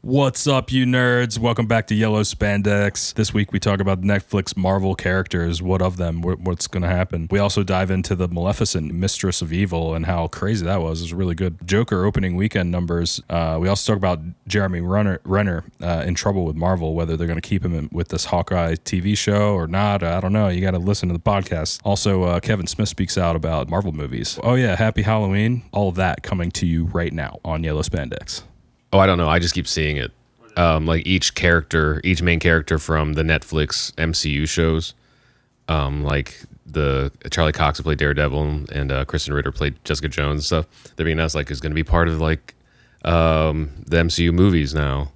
What's up, you nerds? Welcome back to Yellow Spandex. This week we talk about Netflix Marvel characters, what of them, what's going to happen. We also dive into the Maleficent, Mistress of Evil, and how crazy that was. It was really good. Joker opening weekend numbers. We also talk about Jeremy Renner in trouble with Marvel, whether they're going to keep him with this Hawkeye TV show or not. I don't know. You got to listen to the podcast. Also, Kevin Smith speaks out about Marvel movies. Oh yeah, Happy Halloween. All of that coming to you right now on Yellow Spandex. Oh, I don't know. I just keep seeing it. Like each main character from the Netflix MCU shows, like the Charlie Cox who played Daredevil and Kristen Ritter played Jessica Jones and stuff. They're being announced like is going to be part of like the MCU movies now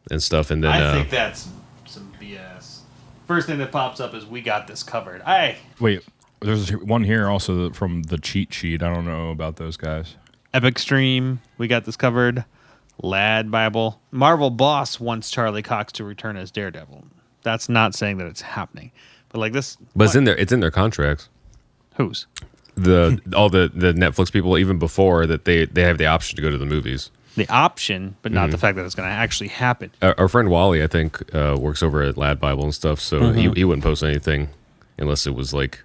and stuff. And then I think that's some BS. First thing that pops up is we got this covered. Wait, there's one here also from the cheat sheet. I don't know about those guys. Epic Stream, we got this covered. Lad Bible. Marvel Boss wants Charlie Cox to return as Daredevil. That's not saying that it's happening. But like this... But it's in their contracts. Whose? All the Netflix people, even before that they have the option to go to the movies. The option, but not the fact that it's going to actually happen. Our friend Wally, I think, works over at Lad Bible and stuff, so he wouldn't post anything unless it was like...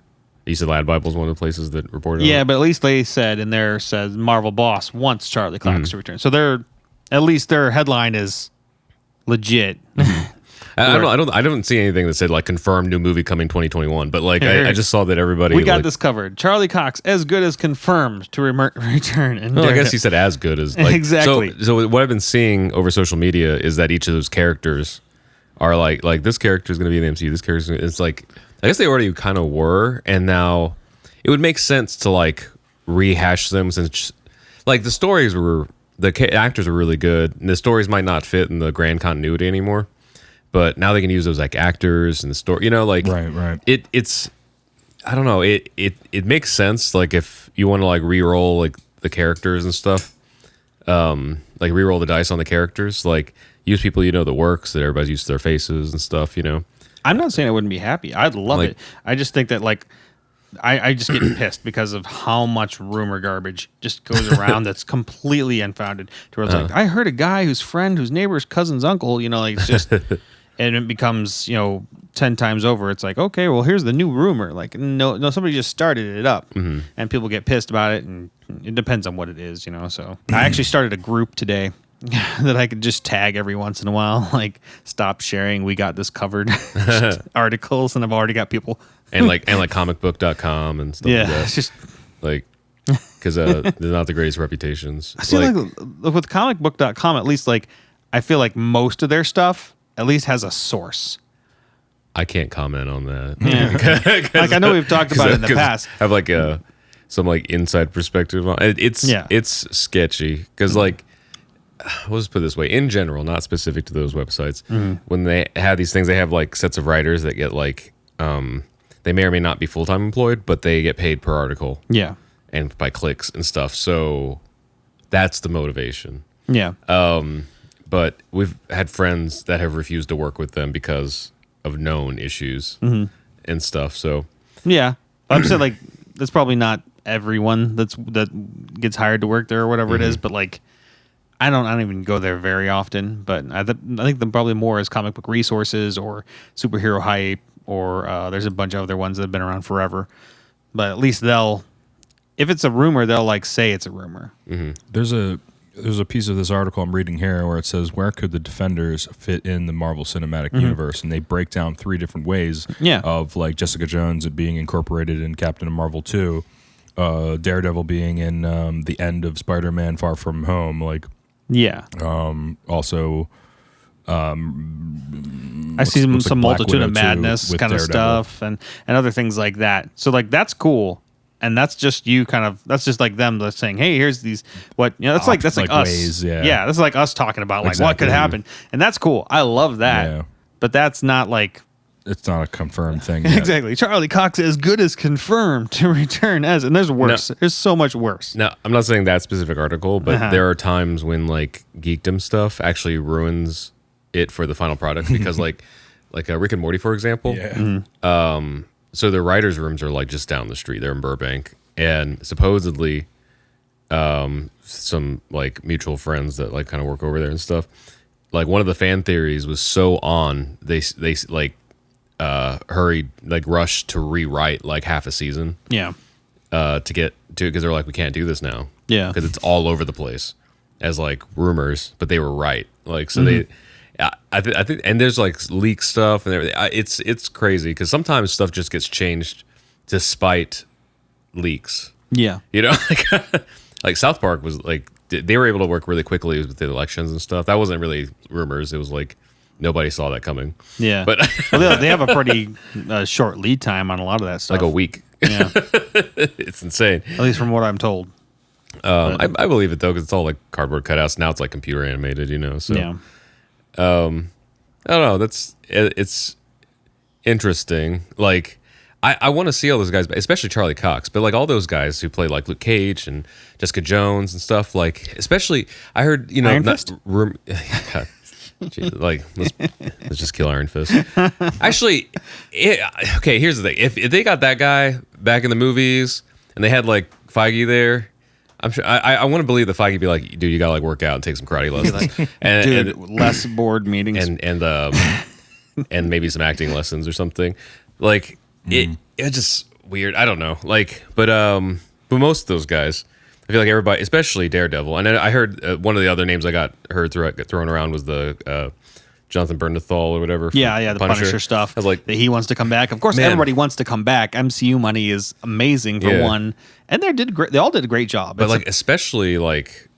You said Lad Bible is one of the places that reported Yeah, on it? but at least they said in there says Marvel Boss wants Charlie Cox to return. So they're... At least their headline is legit. I don't see anything that said like confirmed new movie coming 2021, but like I just saw that everybody. We got this covered. Charlie Cox as good as confirmed to return. And I guess he said as good as like, exactly. So what I've been seeing over social media is that each of those characters are like this character is going to be in the MCU. This character it's like I guess they already kind of were, and now it would make sense to like rehash them since like the stories were. The actors are really good, and the stories might not fit in the grand continuity anymore. But now they can use those like actors and the story. You know, like right. It's I don't know. It makes sense. Like if you want to like re-roll like the characters and stuff, like re-roll the dice on the characters. Like use people you know that works that everybody's used to their faces and stuff. You know. I'm not saying I wouldn't be happy. I'd love it. I just think that like. I just get pissed because of how much rumor garbage just goes around that's completely unfounded. To where it's like, I heard a guy whose friend, whose neighbor's cousin's uncle, you know, like it's just, and it becomes, 10 times over. It's like, okay, well, here's the new rumor. Like, no, somebody just started it up, and people get pissed about it, and it depends on what it is, So I actually started a group today that I could just tag every once in a while, like stop sharing. We got this covered articles, and I've already got people. and like comicbook.com and stuff like that. It's just like because they're not the greatest reputations. I feel like with comicbook.com, at least like I feel like most of their stuff at least has a source. I can't comment on that. Yeah. Like I know we've talked about it in the past. I have like some like inside perspective on it. It's sketchy because like we'll just put it this way, in general, not specific to those websites, when they have these things, they have like sets of writers that get like they may or may not be full-time employed, but they get paid per article. Yeah. And by clicks and stuff. So that's the motivation. Yeah. But we've had friends that have refused to work with them because of known issues and stuff. So yeah. I'm saying like that's probably not everyone that gets hired to work there or whatever it is, but like I don't even go there very often, but I think them probably more as comic book resources or superhero hype, or there's a bunch of other ones that have been around forever. But at least if it's a rumor, they'll like say it's a rumor. There's a piece of this article I'm reading here where it says, where could the Defenders fit in the Marvel Cinematic Universe? And they break down 3 different ways of like Jessica Jones being incorporated in Captain Marvel 2, Daredevil being in the end of Spider-Man Far From Home, like also I see some multitude of madness kind of stuff and other things like that. So like that's cool, and that's just that's just like them saying, hey, here's these that's like us ways, that's like us talking about like what could happen, and that's cool. I love that, but that's not like it's not a confirmed thing yet. Exactly. Charlie Cox as good as confirmed to return as, and there's worse. There's so much worse. No, I'm not saying that specific article, but there are times when like geekdom stuff actually ruins it for the final product because like Rick and Morty, for example. So the writers' rooms are like just down the street. They're in Burbank, and supposedly some like mutual friends that like kind of work over there and stuff like one of the fan theories was so on they like hurried, like rushed to rewrite like half a season. Yeah. To get to, because they're like, we can't do this now. Yeah. Because it's all over the place as like rumors, but they were right. Like so they. I think, and there's like leak stuff and everything. It's crazy because sometimes stuff just gets changed despite leaks. Yeah. You know, like South Park was like they were able to work really quickly with the elections and stuff. That wasn't really rumors. It was like nobody saw that coming. Yeah. But well, they have a pretty short lead time on a lot of that stuff. like a week. Yeah. It's insane. At least from what I'm told. I believe it though because it's all like cardboard cutouts. Now it's like computer animated. You know. So Yeah. I don't know. It's interesting. Like I want to see all those guys, especially Charlie Cox, but like all those guys who play like Luke Cage and Jessica Jones and stuff. Like especially, I heard Iron Fist? Like let's just kill Iron Fist. Actually, okay. Here's the thing: if they got that guy back in the movies and they had like Feige there. I'm sure. I want to believe that Feige would be like, dude, you gotta like work out and take some karate lessons, and less board meetings, and maybe some acting lessons or something. Like it's just weird. I don't know. Like, but most of those guys, I feel like everybody, especially Daredevil, and I heard one of the other names I got thrown around was the Jonathan Bernthal or whatever. Yeah, the Punisher stuff. I was like, that he wants to come back. Of course, man. everybody wants to come back. MCU money is amazing for one, and they all did a great job. But like especially like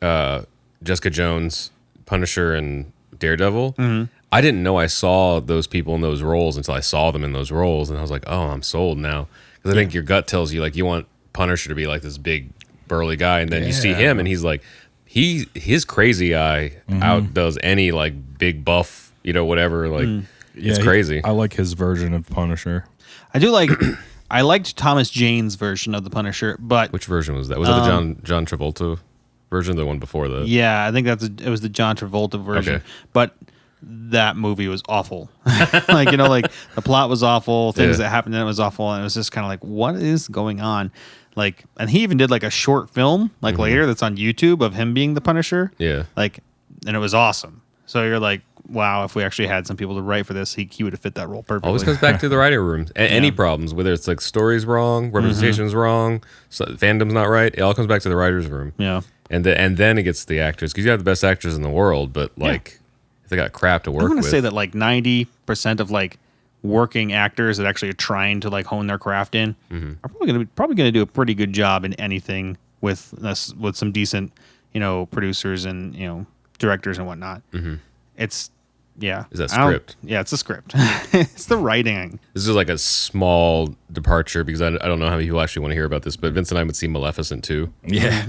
Jessica Jones, Punisher, and Daredevil. Mm-hmm. I didn't know I saw those people in those roles until I saw them in those roles, and I was like, oh, I'm sold now. Because I think your gut tells you like you want Punisher to be like this big burly guy, and then you see him, and he's like his crazy eye outdoes any like big buff. You know, whatever, like, it's crazy. I like his version of Punisher. I do like, I liked Thomas Jane's version of the Punisher, but... Which version was that? Was that the John Travolta version, or the one before that? Yeah, I think it was the John Travolta version. Okay. But that movie was awful. Like, you know, like, the plot was awful, things that happened in it was awful, and it was just kind of like, what is going on? Like, and he even did, like, a short film, like, later, that's on YouTube of him being the Punisher. Yeah. Like, and it was awesome. So you're like, wow, if we actually had some people to write for this, he would have fit that role perfectly. Always comes back to the writing room. Any problems, whether it's like story's wrong, representation's wrong, fandom's not right, it all comes back to the writer's room. Yeah. And then it gets to the actors, because you have the best actors in the world, but like if they got crap to work with. I'm going to say that like 90% of like working actors that actually are trying to like hone their craft in are probably going to do a pretty good job in anything with some decent, you know, producers and, you know, directors and whatnot. It's is that script? Yeah, it's a script. It's the writing. This is like a small departure because I don't know how many people actually want to hear about this, but Vince and I would see Maleficent 2. Yeah.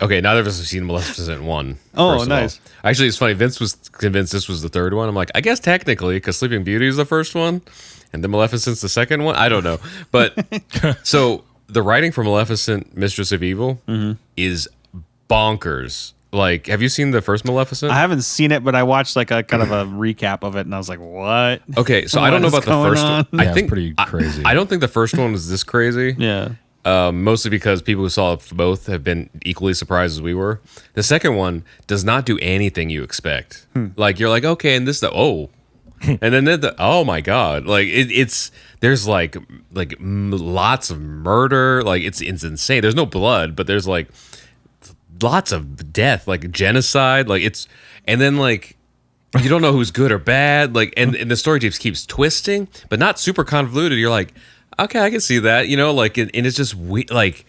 Okay, neither of us have seen Maleficent 1. Oh, nice. Actually, it's funny. Vince was convinced this was the third one. I'm like, I guess technically, because Sleeping Beauty is the first one, and then Maleficent's the second one. I don't know. But so the writing for Maleficent, Mistress of Evil, is bonkers. Like, have you seen the first Maleficent? I haven't seen it, but I watched like a kind of a recap of it, and I was like, "What?" Okay, so I don't know about the first one. I think pretty crazy. I don't think the first one was this crazy. Yeah. Mostly because people who saw both have been equally surprised as we were. The second one does not do anything you expect. Like, you're like, okay, and this, and then oh my god, like it's there's like lots of murder. Like it's insane. There's no blood, but there's like lots of death, like genocide, like it's, and then like you don't know who's good or bad, like and the story just keeps twisting, but not super convoluted. You're like, okay, I can see that, you know, like and it's just like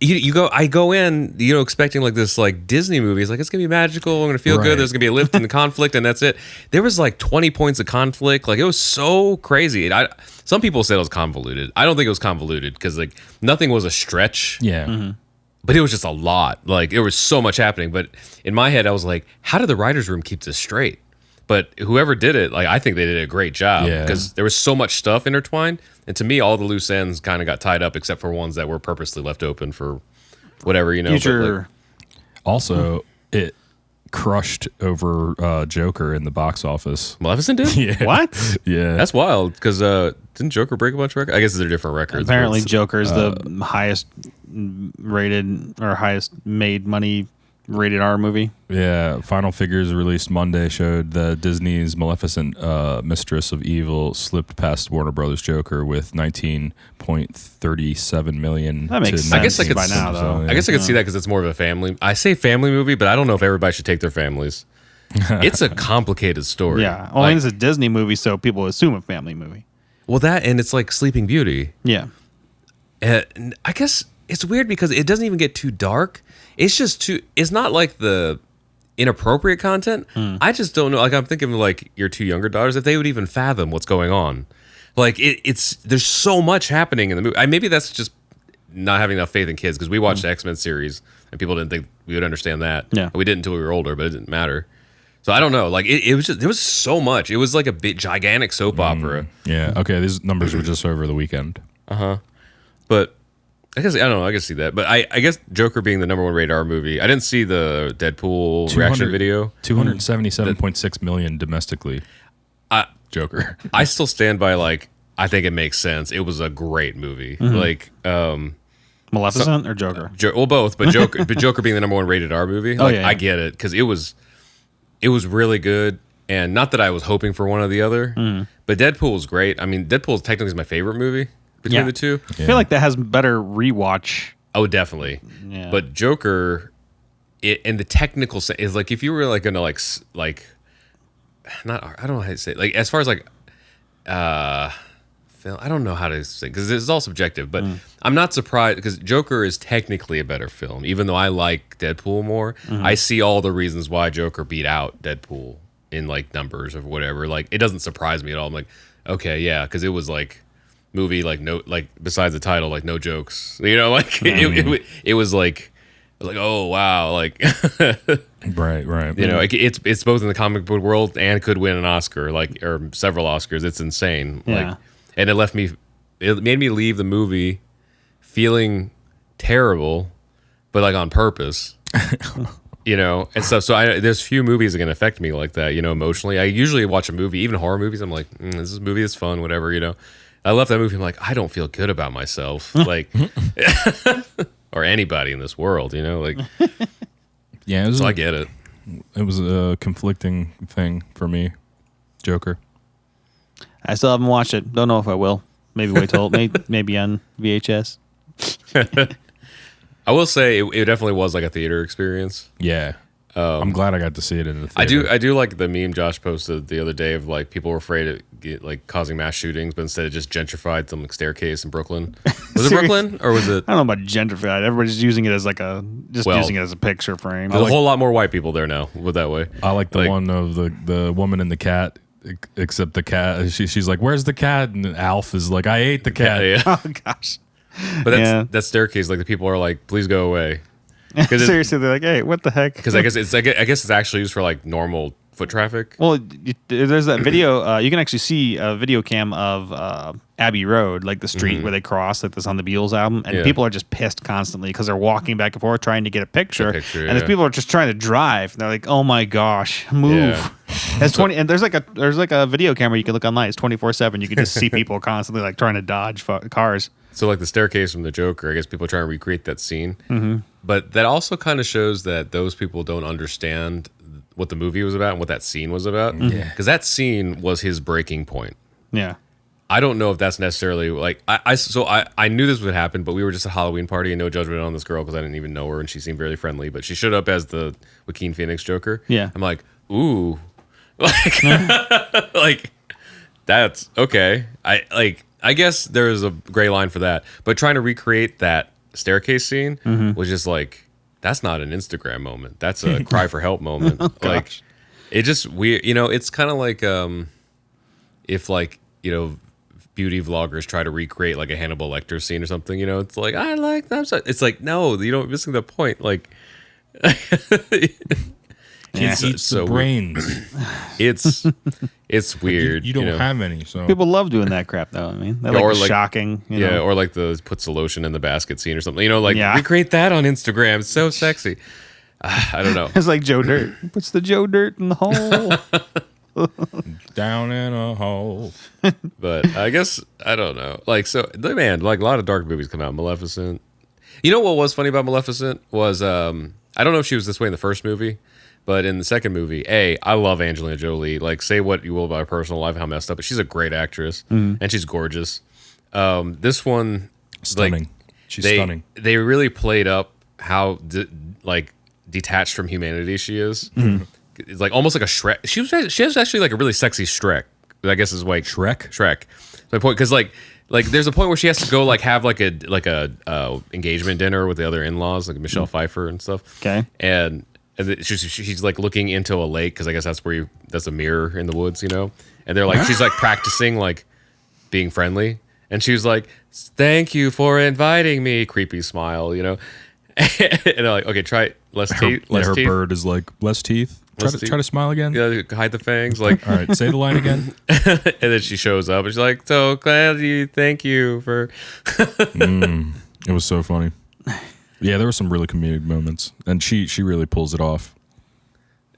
I go in, you know, expecting like this like Disney movies, like it's gonna be magical, I'm gonna feel good, there's gonna be a lift in the conflict, and that's it. There was like 20 points of conflict, like it was so crazy. Some people said it was convoluted. I don't think it was convoluted because like nothing was a stretch. Yeah. But it was just a lot. Like, there was so much happening. But in my head, I was like, how did the writer's room keep this straight? But whoever did it, like, I think they did a great job. Because there was so much stuff intertwined. And to me, all the loose ends kind of got tied up, except for ones that were purposely left open for whatever, you know. But, like, also, it crushed over Joker in the box office. Maleficent did? Yeah. What? Yeah. That's wild. Because didn't Joker break a bunch of records? I guess they're different records. Apparently, Joker is the highest rated or highest made money rated R movie. Yeah, final figures released Monday showed that Disney's Maleficent, Mistress of Evil, slipped past Warner Brothers Joker with 19.37 million. That makes sense. I guess I could by now, though. I guess I could see that because it's more of a family. I say family movie, but I don't know if everybody should take their families. It's a complicated story. Yeah. Well, it's a Disney movie, so people assume a family movie. Well, that and it's like Sleeping Beauty. Yeah. And I guess it's weird because it doesn't even get too dark. It's just too. It's not like the inappropriate content. I just don't know. Like I'm thinking of like your two younger daughters, if they would even fathom what's going on. Like it's there's so much happening in the movie. Maybe that's just not having enough faith in kids because we watched the X-Men series and people didn't think we would understand that. Yeah, we didn't until we were older, but it didn't matter. So I don't know. Like it was just there was so much. It was like a big gigantic soap opera. Yeah. Okay. These numbers were just over the weekend. But I guess I don't know. I can see that, but I guess Joker being the number one rated R movie. I didn't see the Deadpool reaction video. 277.6 million domestically. Joker. I still stand by like I think it makes sense. It was a great movie. Like Maleficent or Joker? Well, both, but Joker being the number one rated R movie. Like I get it because it was really good. And not that I was hoping for one or the other, but Deadpool was great. I mean, Deadpool technically is my favorite movie between the two. I feel like that has better rewatch. Oh, definitely. Yeah. But Joker, and the technical is like if you were like gonna like not I don't know how to say it. Like as far as like film, I don't know how to say because it's all subjective. But I'm not surprised because Joker is technically a better film, even though I like Deadpool more. I see all the reasons why Joker beat out Deadpool in like numbers or whatever. Like it doesn't surprise me at all. I'm like, okay, yeah, because it was like movie like no like besides the title like no jokes, you know, like it was like oh wow, like right you know, it's both in the comic book world and could win an Oscar like or several Oscars. It's insane. Like and it made me leave the movie feeling terrible but like on purpose. You know, and stuff. So there's few movies that can affect me like that, you know, emotionally. I usually watch a movie, even horror movies. I'm like, this is a movie that's fun, whatever, you know. I left that movie. I'm like, I don't feel good about myself, like, or anybody in this world, you know, like. Yeah, so I get it. It was a conflicting thing for me, Joker. I still haven't watched it. Don't know if I will. Maybe wait till maybe on VHS. I will say it definitely was like a theater experience. Yeah. I'm glad I got to see it in the theater. I do like the meme Josh posted the other day of like people were afraid of like causing mass shootings, but instead it just gentrified some staircase in Brooklyn. Was it Brooklyn or was it? I don't know about gentrified. Everybody's using it as like using it as a picture frame. There's a whole lot more white people there now. With that way, I like the one of the woman and the cat. Except the cat, she's like, "Where's the cat?" And Alf is like, "I ate the cat." Yeah. Oh gosh. But that staircase, like the people are like, "Please go away." Seriously, they're like, "Hey, what the heck?" Because I guess it's actually used for like normal foot traffic. Well, there's that video. You can actually see a video cam of Abbey Road, like the street where they cross, like this on the Beatles album, and people are just pissed constantly because they're walking back and forth trying to get a picture, and there's people are just trying to drive. And they're like, "Oh my gosh, move!" Yeah. It's 20, and there's like a video camera you can look online. It's 24/7. You can just see people constantly like trying to dodge cars. So like the staircase from the Joker, I guess people are trying to recreate that scene, but that also kind of shows that those people don't understand what the movie was about and what that scene was about. Yeah, because that scene was his breaking point. Yeah. I don't know if that's necessarily like I knew this would happen, but we were just a Halloween party and no judgment on this girl because I didn't even know her and she seemed very friendly. But she showed up as the Joaquin Phoenix Joker. Yeah, I'm like, ooh, like, like that's okay. I guess there's a gray line for that, but trying to recreate that staircase scene was just like that's not an Instagram moment. That's a cry for help moment. Like it just weird. You know, it's kind of like if like you know. Beauty vloggers try to recreate like a Hannibal Lecter scene or something, you know, it's like I like that. It's like no, you don't missing the point. Like it's so brains. It's weird. You don't have any, so people love doing that crap though. I mean, they're like shocking. You know? Or like the puts the lotion in the basket scene or something. You know, like recreate that on Instagram. It's so sexy. I don't know. It's like Joe Dirt. Puts the Joe Dirt in the hole. Down in a hole. But I guess I don't know. Like so, man, like a lot of dark movies come out. Maleficent. You know what was funny about Maleficent was I I don't know if she was this way in the first movie, but in the second movie, I love Angelina Jolie. Like, say what you will about her personal life, how messed up, but she's a great actress and she's gorgeous. This one, Stunning. She's stunning. They really played up how detached from humanity she is. It's like almost like a Shrek. She has actually like a really sexy Shrek. I guess is like Shrek. My point, because like there's a point where she has to go like have like a engagement dinner with the other in-laws, like Michelle Pfeiffer and stuff. Okay. And she's like looking into a lake, because I guess that's a mirror in the woods, you know. And they're like she's like practicing like being friendly, and she was like, "Thank you for inviting me." Creepy smile, you know. And they're like, "Okay, try less teeth." Her bird is like less teeth. Try to smile again. Yeah, hide the fangs. Like, all right, say the line again. And then she shows up and she's like, "So glad thank you for." It was so funny. Yeah, there were some really comedic moments, and she really pulls it off.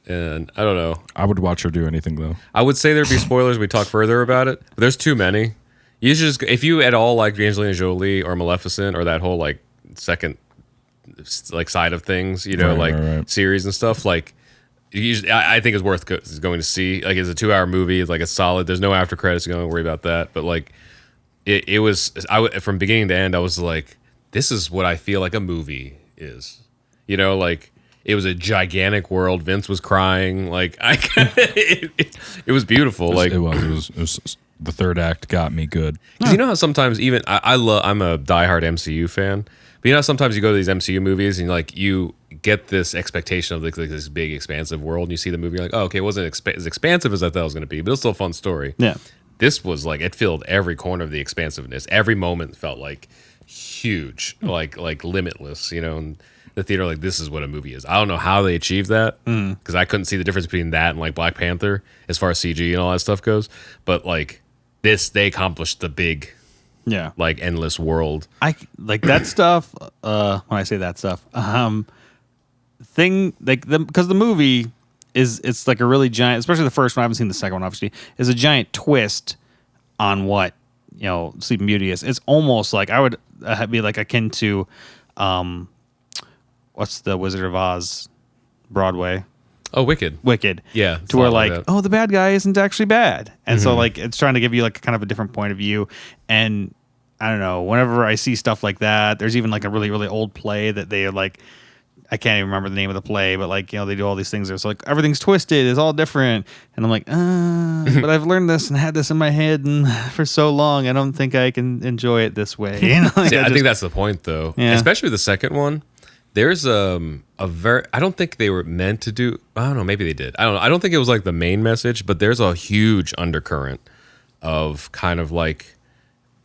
And I don't know. I would watch her do anything though. I would say there'd be spoilers. We talk further about it. But there's too many. You should just, if you at all like Angelina Jolie or Maleficent or that whole like second like side of things, you know, right. Series and stuff, like. I think it's worth going to see. Like, it's a 2-hour movie. It's like it's solid. There's no after credits. You don't worry about that. But like, it was. From beginning to end, I was like, this is what I feel like a movie is. You know, like it was a gigantic world. Vince was crying. Like it was beautiful. Like it was. The third act got me good. Because you know how sometimes even I'm a diehard MCU fan. But you know, sometimes you go to these MCU movies and like you get this expectation of like this big expansive world, and you see the movie, you're like, oh, okay, it wasn't as expansive as I thought it was going to be, but it's still a fun story. Yeah, this was like it filled every corner of the expansiveness. Every moment felt like huge, like limitless. You know, and the theater, like, this is what a movie is. I don't know how they achieved that, because I couldn't see the difference between that and like Black Panther as far as CG and all that stuff goes. But like they accomplished the big. Yeah, like endless world. I like that stuff. When I say that stuff, thing like because the movie it's like a really giant, especially the first one. I haven't seen the second one, obviously, is a giant twist on what Sleeping Beauty is. It's almost like I would be like akin to, what's the Wizard of Oz Broadway? Oh, Wicked. Yeah. To where like, oh, the bad guy isn't actually bad. And so like it's trying to give you like kind of a different point of view. And I don't know, whenever I see stuff like that, there's even like a really, really old play that they are like, I can't even remember the name of the play, but like, they do all these things. It's like everything's twisted, it's all different. And I'm like, but I've learned this and had this in my head and for so long, I don't think I can enjoy it this way. Like, I think that's the point though. Yeah. Especially the second one. There's I don't think they were meant to do, I don't know, maybe they did. I don't know. I don't think it was like the main message, but there's a huge undercurrent of kind of like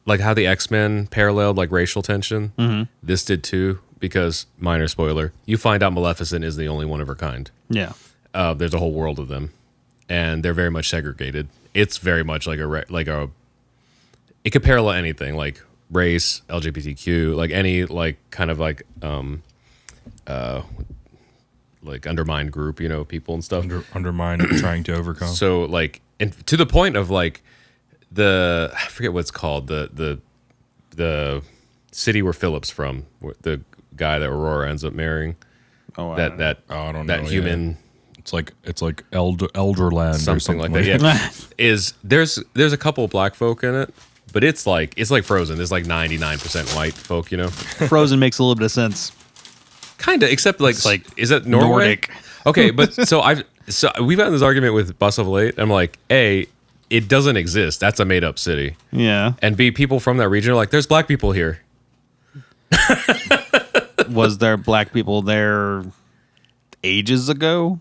how the X-Men paralleled like racial tension. This did too, because, minor spoiler, you find out Maleficent is the only one of her kind. Yeah. There's a whole world of them, and they're very much segregated. It's very much like it could parallel anything, like race, LGBTQ, like any like kind of like undermined group, people and stuff. Undermined, trying to overcome. So like, and to the point of like I forget what it's called, the city where Philip's from, the guy that Aurora ends up marrying. Oh, I don't know. That human. Yeah. It's like Elderland something like that. Yeah. There's a couple of black folk in it, but it's like Frozen. There's like 99% white folk. Frozen makes a little bit of sense. Kinda, except like is that Norway? Nordic. Okay, but so we've had this argument with Bus of Late. I'm like, A, it doesn't exist. That's a made up city. Yeah. And B, people from that region are like, there's black people here. Was there black people there ages ago?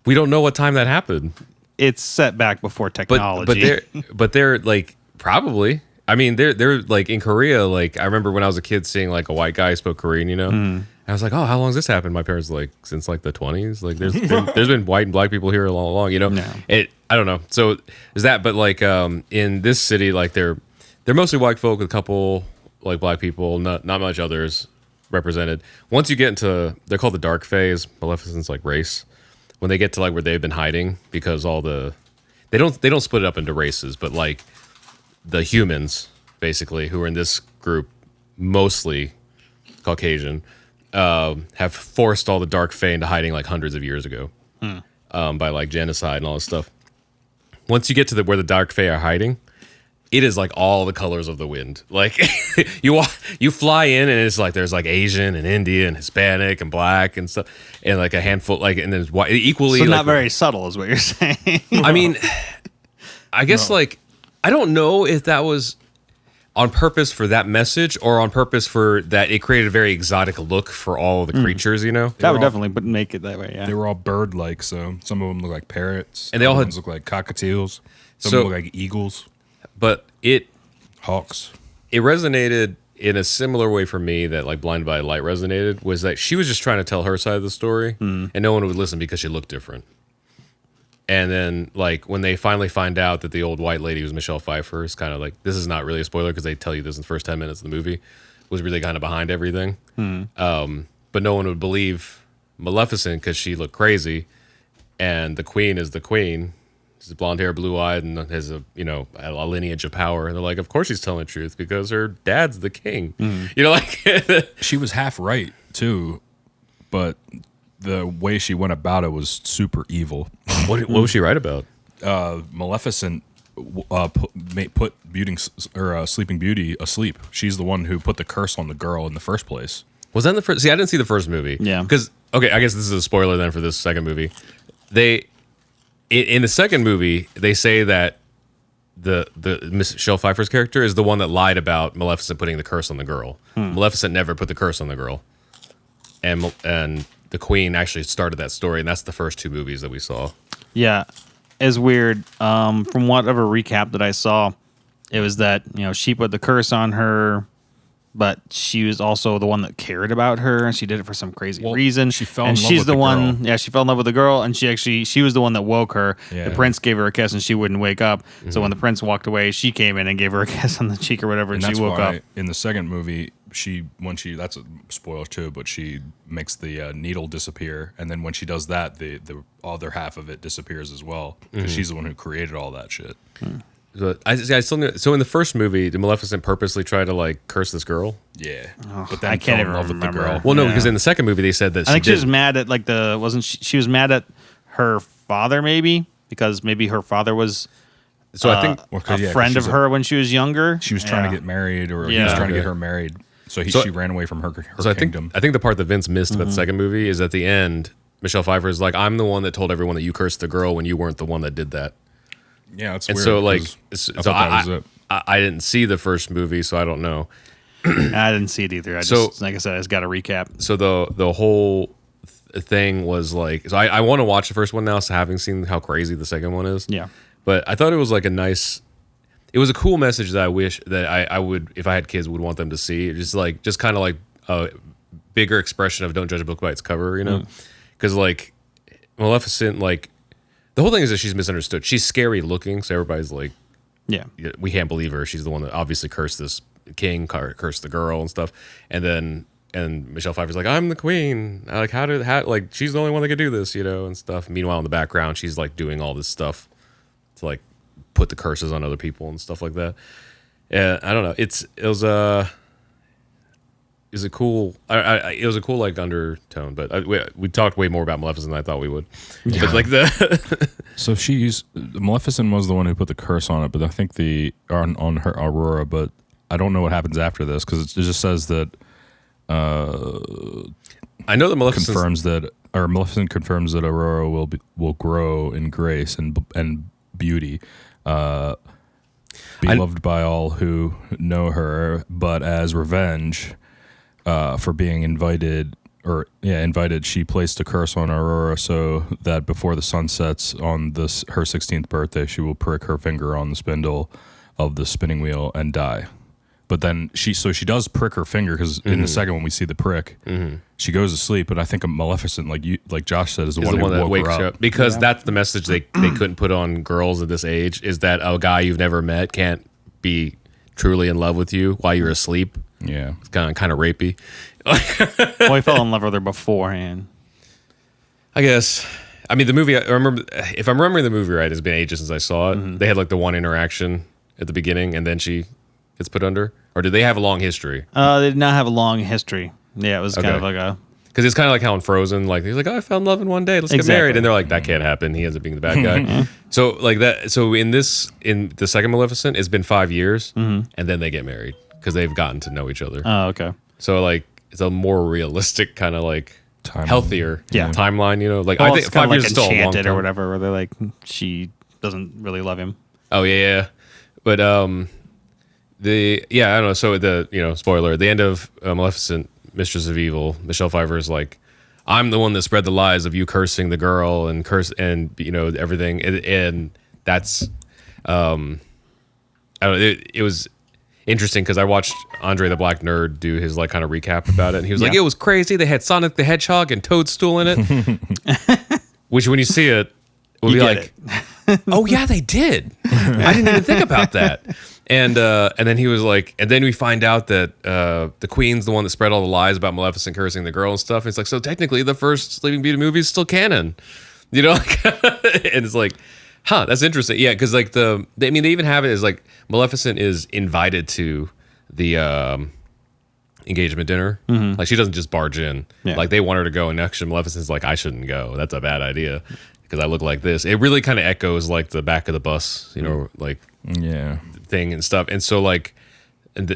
We don't know what time that happened. It's set back before technology. But they're like, probably. I mean, they're like in Korea. Like, I remember when I was a kid seeing like a white guy who spoke Korean. And I was like, oh, how long has this happened? My parents were like, since like the 20s. Like, there's been white and black people here all along. No. I don't know. So there's that. But like in this city, like they're mostly white folk with a couple like black people. Not much others represented. Once you get into, they're called the dark phase. Maleficent's like race. When they get to like where they've been hiding, because they don't split it up into races, but like the humans basically who are in this group, mostly Caucasian, have forced all the Dark Fae into hiding like hundreds of years ago by like genocide and all this stuff. Once you get to where the Dark Fae are hiding, it is like all the colors of the wind. Like you fly in and it's like there's like Asian and Indian, Hispanic and black and stuff, and like a handful like and then white equally. So like, not very subtle is what you're saying. I mean, I guess like I don't know if that was on purpose for that message or on purpose for that it created a very exotic look for all of the creatures. You know, that would definitely make it that way. Yeah, They were all bird-like, so some of them look like parrots. And they all other had- ones look like cockatiels. Some So- look like eagles, but it hawks. resonated in a similar way for me that like Blind by Light resonated, was that she was just trying to tell her side of the story and no one would listen because she looked different. And then like when they finally find out that the old white lady was Michelle Pfeiffer, it's kind of like, this is not really a spoiler because they tell you this in the first 10 minutes of the movie, was really kind of behind everything. But no one would believe Maleficent because she looked crazy, and the queen is the queen. She's blonde hair, blue eyed, and has a lineage of power. And they're like, of course she's telling the truth because her dad's the king. You know, like She was half right too, but the way she went about it was super evil. what was she right about? Maleficent put Sleeping Beauty asleep. She's the one who put the curse on the girl in the first place. Was that in the first? See, I didn't see the first movie. Yeah. Because okay, I guess this is a spoiler then for this second movie. In the second movie, they say that the Michelle Pfeiffer's character is the one that lied about Maleficent putting the curse on the girl. Maleficent never put the curse on the girl, and the Queen actually started that story, and that's the first two movies that we saw. yeah, it's weird. From whatever recap that I saw, it was that she put the curse on her, but she was also the one that cared about her, and she did it for some crazy reason. she fell in and love she's with the the one. girl. Yeah, she fell in love with the girl, and she was the one that woke her. Yeah. The prince gave her a kiss, and she wouldn't wake up. So when the prince walked away, she came in and gave her a kiss on the cheek or whatever, and And she that's woke why up. in the second movie, that's a spoiler too, but she makes the needle disappear, and then when she does that, the other half of it disappears as well because she's the one who created all that shit. But I still so in the first movie, did Maleficent purposely try to like curse this girl? Yeah, Oh, but then I fell can't in even love with the remember. girl. Well, no, Yeah. because in the second movie they said that I think she was did. mad at she was mad at her father maybe because maybe her father was So I think Well, 'cause, a yeah, 'cause friend of she's her when she was younger. She was trying to Yeah. get married, or he Yeah. was trying to Okay. get her married. So So- she ran away from her So kingdom. I think the part that Vince missed about the second movie is at the end, Michelle Pfeiffer is like, I'm the one that told everyone that you cursed the girl when you weren't the one that did that. Yeah, it's And weird. so like, 'cause so thought that was it. I didn't see the first movie, so I don't know. I didn't see it either. So- Like I said, I just got a recap. So the whole thing was like, so I want to watch the first one now, so having seen how crazy the second one is. Yeah. But I thought it was like it was a cool message that I wish that I would, if I had kids, would want them to see. Just kind of like a bigger expression of don't judge a book by its cover, you know? Because like Maleficent, like the whole thing is that she's misunderstood. She's scary looking, so everybody's like, Yeah. we can't believe her. She's the one that obviously cursed this king, cursed the girl and stuff. And Michelle Pfeiffer's like, I'm the queen. Like, like she's the only one that could do this, and stuff. Meanwhile, in the background, she's like doing all this stuff to like put the curses on other people and stuff like that. Yeah, I don't know. It was a cool. It was a cool like undertone, but we talked way more about Maleficent than I thought we would. Yeah. But like So Maleficent was the one who put the curse on it, but I think on her Aurora. But I don't know what happens after this because it just says that I know that Maleficent confirms that Aurora will grow in grace and beauty, beloved by all who know her, but as revenge for being invited, she placed a curse on Aurora so that before the sun sets on her 16th birthday, she will prick her finger on the spindle of the spinning wheel and die. But then she does prick her finger because in the second one we see the prick. She goes to sleep, but I think Maleficent, like Josh said, is the one that who woke her up. because that's the message they couldn't put on girls at this age, is that a guy you've never met can't be truly in love with you while you're asleep. Yeah, It's kind of rapey. Well, I fell in love with her beforehand. I guess. I mean, the movie. I remember, if I'm remembering the movie right, it's been ages since I saw it. They had like the one interaction at the beginning, and then she gets put under. Or did they have a long history? They did not have a long history. Yeah, it was kind of like a... Because it's kind of like how in Frozen, like he's like, oh, I found love in one day. Let's get married, and they're like, that can't happen. He ends up being the bad guy. So like that. So in the second Maleficent, it's been 5 years, and then they get married because they've gotten to know each other. Oh, okay. So like it's a more realistic kind of like healthier timeline. You know, like I think 5 years is still a long time. Or whatever, where they're like, she doesn't really love him. Oh yeah. But I don't know. So spoiler, at the end of Maleficent, Mistress of Evil, Michelle Pfeiffer is like, I'm the one that spread the lies of you cursing the girl and everything, and that's I don't know. It was interesting because I watched Andre the Black Nerd do his like kind of recap about it, and he was like, it was crazy. They had Sonic the Hedgehog and Toadstool in it, which when you see it, will be like, oh yeah, they did. I didn't even think about that. And then he was like, and then we find out that the Queen's the one that spread all the lies about Maleficent cursing the girl and stuff. And it's like, so technically the first Sleeping Beauty movie is still canon, you know? And it's like, huh, that's interesting. Yeah, because like they even have it as like Maleficent is invited to the engagement dinner. Like she doesn't just barge in. Yeah. Like they want her to go, and actually Maleficent's like, I shouldn't go. That's a bad idea because I look like this. It really kind of echoes like the back of the bus, you know, like thing and stuff. And so like,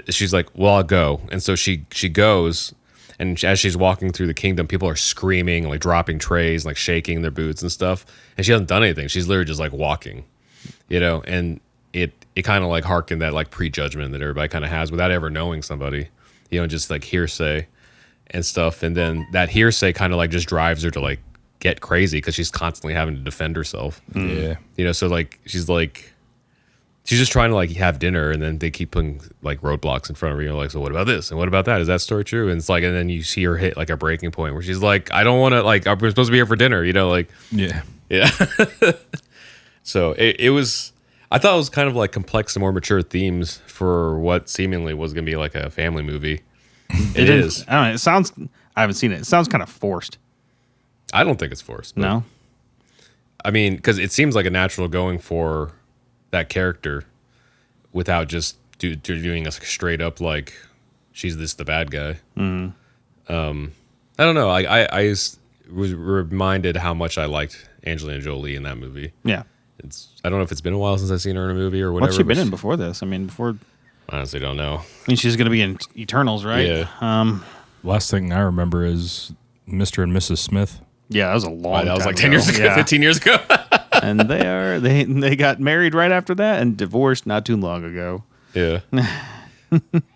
she's like, well, I'll go. And so she goes, and as she's walking through the kingdom, people are screaming, like dropping trays, like shaking their boots and stuff. And she hasn't done anything. She's literally just like walking, you know. And it kind of like harkened that like prejudgment that everybody kind of has without ever knowing somebody, you know, just like hearsay and stuff. And then that hearsay kind of like just drives her to like get crazy because she's constantly having to defend herself. Yeah, you know. So like she's just trying to like have dinner, and then they keep putting like roadblocks in front of her. You're like, so what about this and what about that? Is that story true? And it's like, and then you see her hit like a breaking point where she's like, I don't want to, like, we're supposed to be here for dinner, you know, like yeah. So it was, I thought it was kind of like complex and more mature themes for what seemingly was going to be like a family movie. It is. I don't know. It sounds, I haven't seen it. It sounds kind of forced. I don't think it's forced. No. I mean, because it seems like a natural going for that character without just doing a straight up like she's the bad guy. I don't know. I was reminded how much I liked Angelina Jolie in that movie. Yeah. I don't know if it's been a while since I've seen her in a movie or whatever. What's she been in before this? I mean, before... I honestly don't know. I mean, she's going to be in Eternals, right? Yeah. Last thing I remember is Mr. and Mrs. Smith. Yeah, that was a long time That was like ago. 10 years ago, 15 years ago. And they got married right after that and divorced not too long ago. Yeah.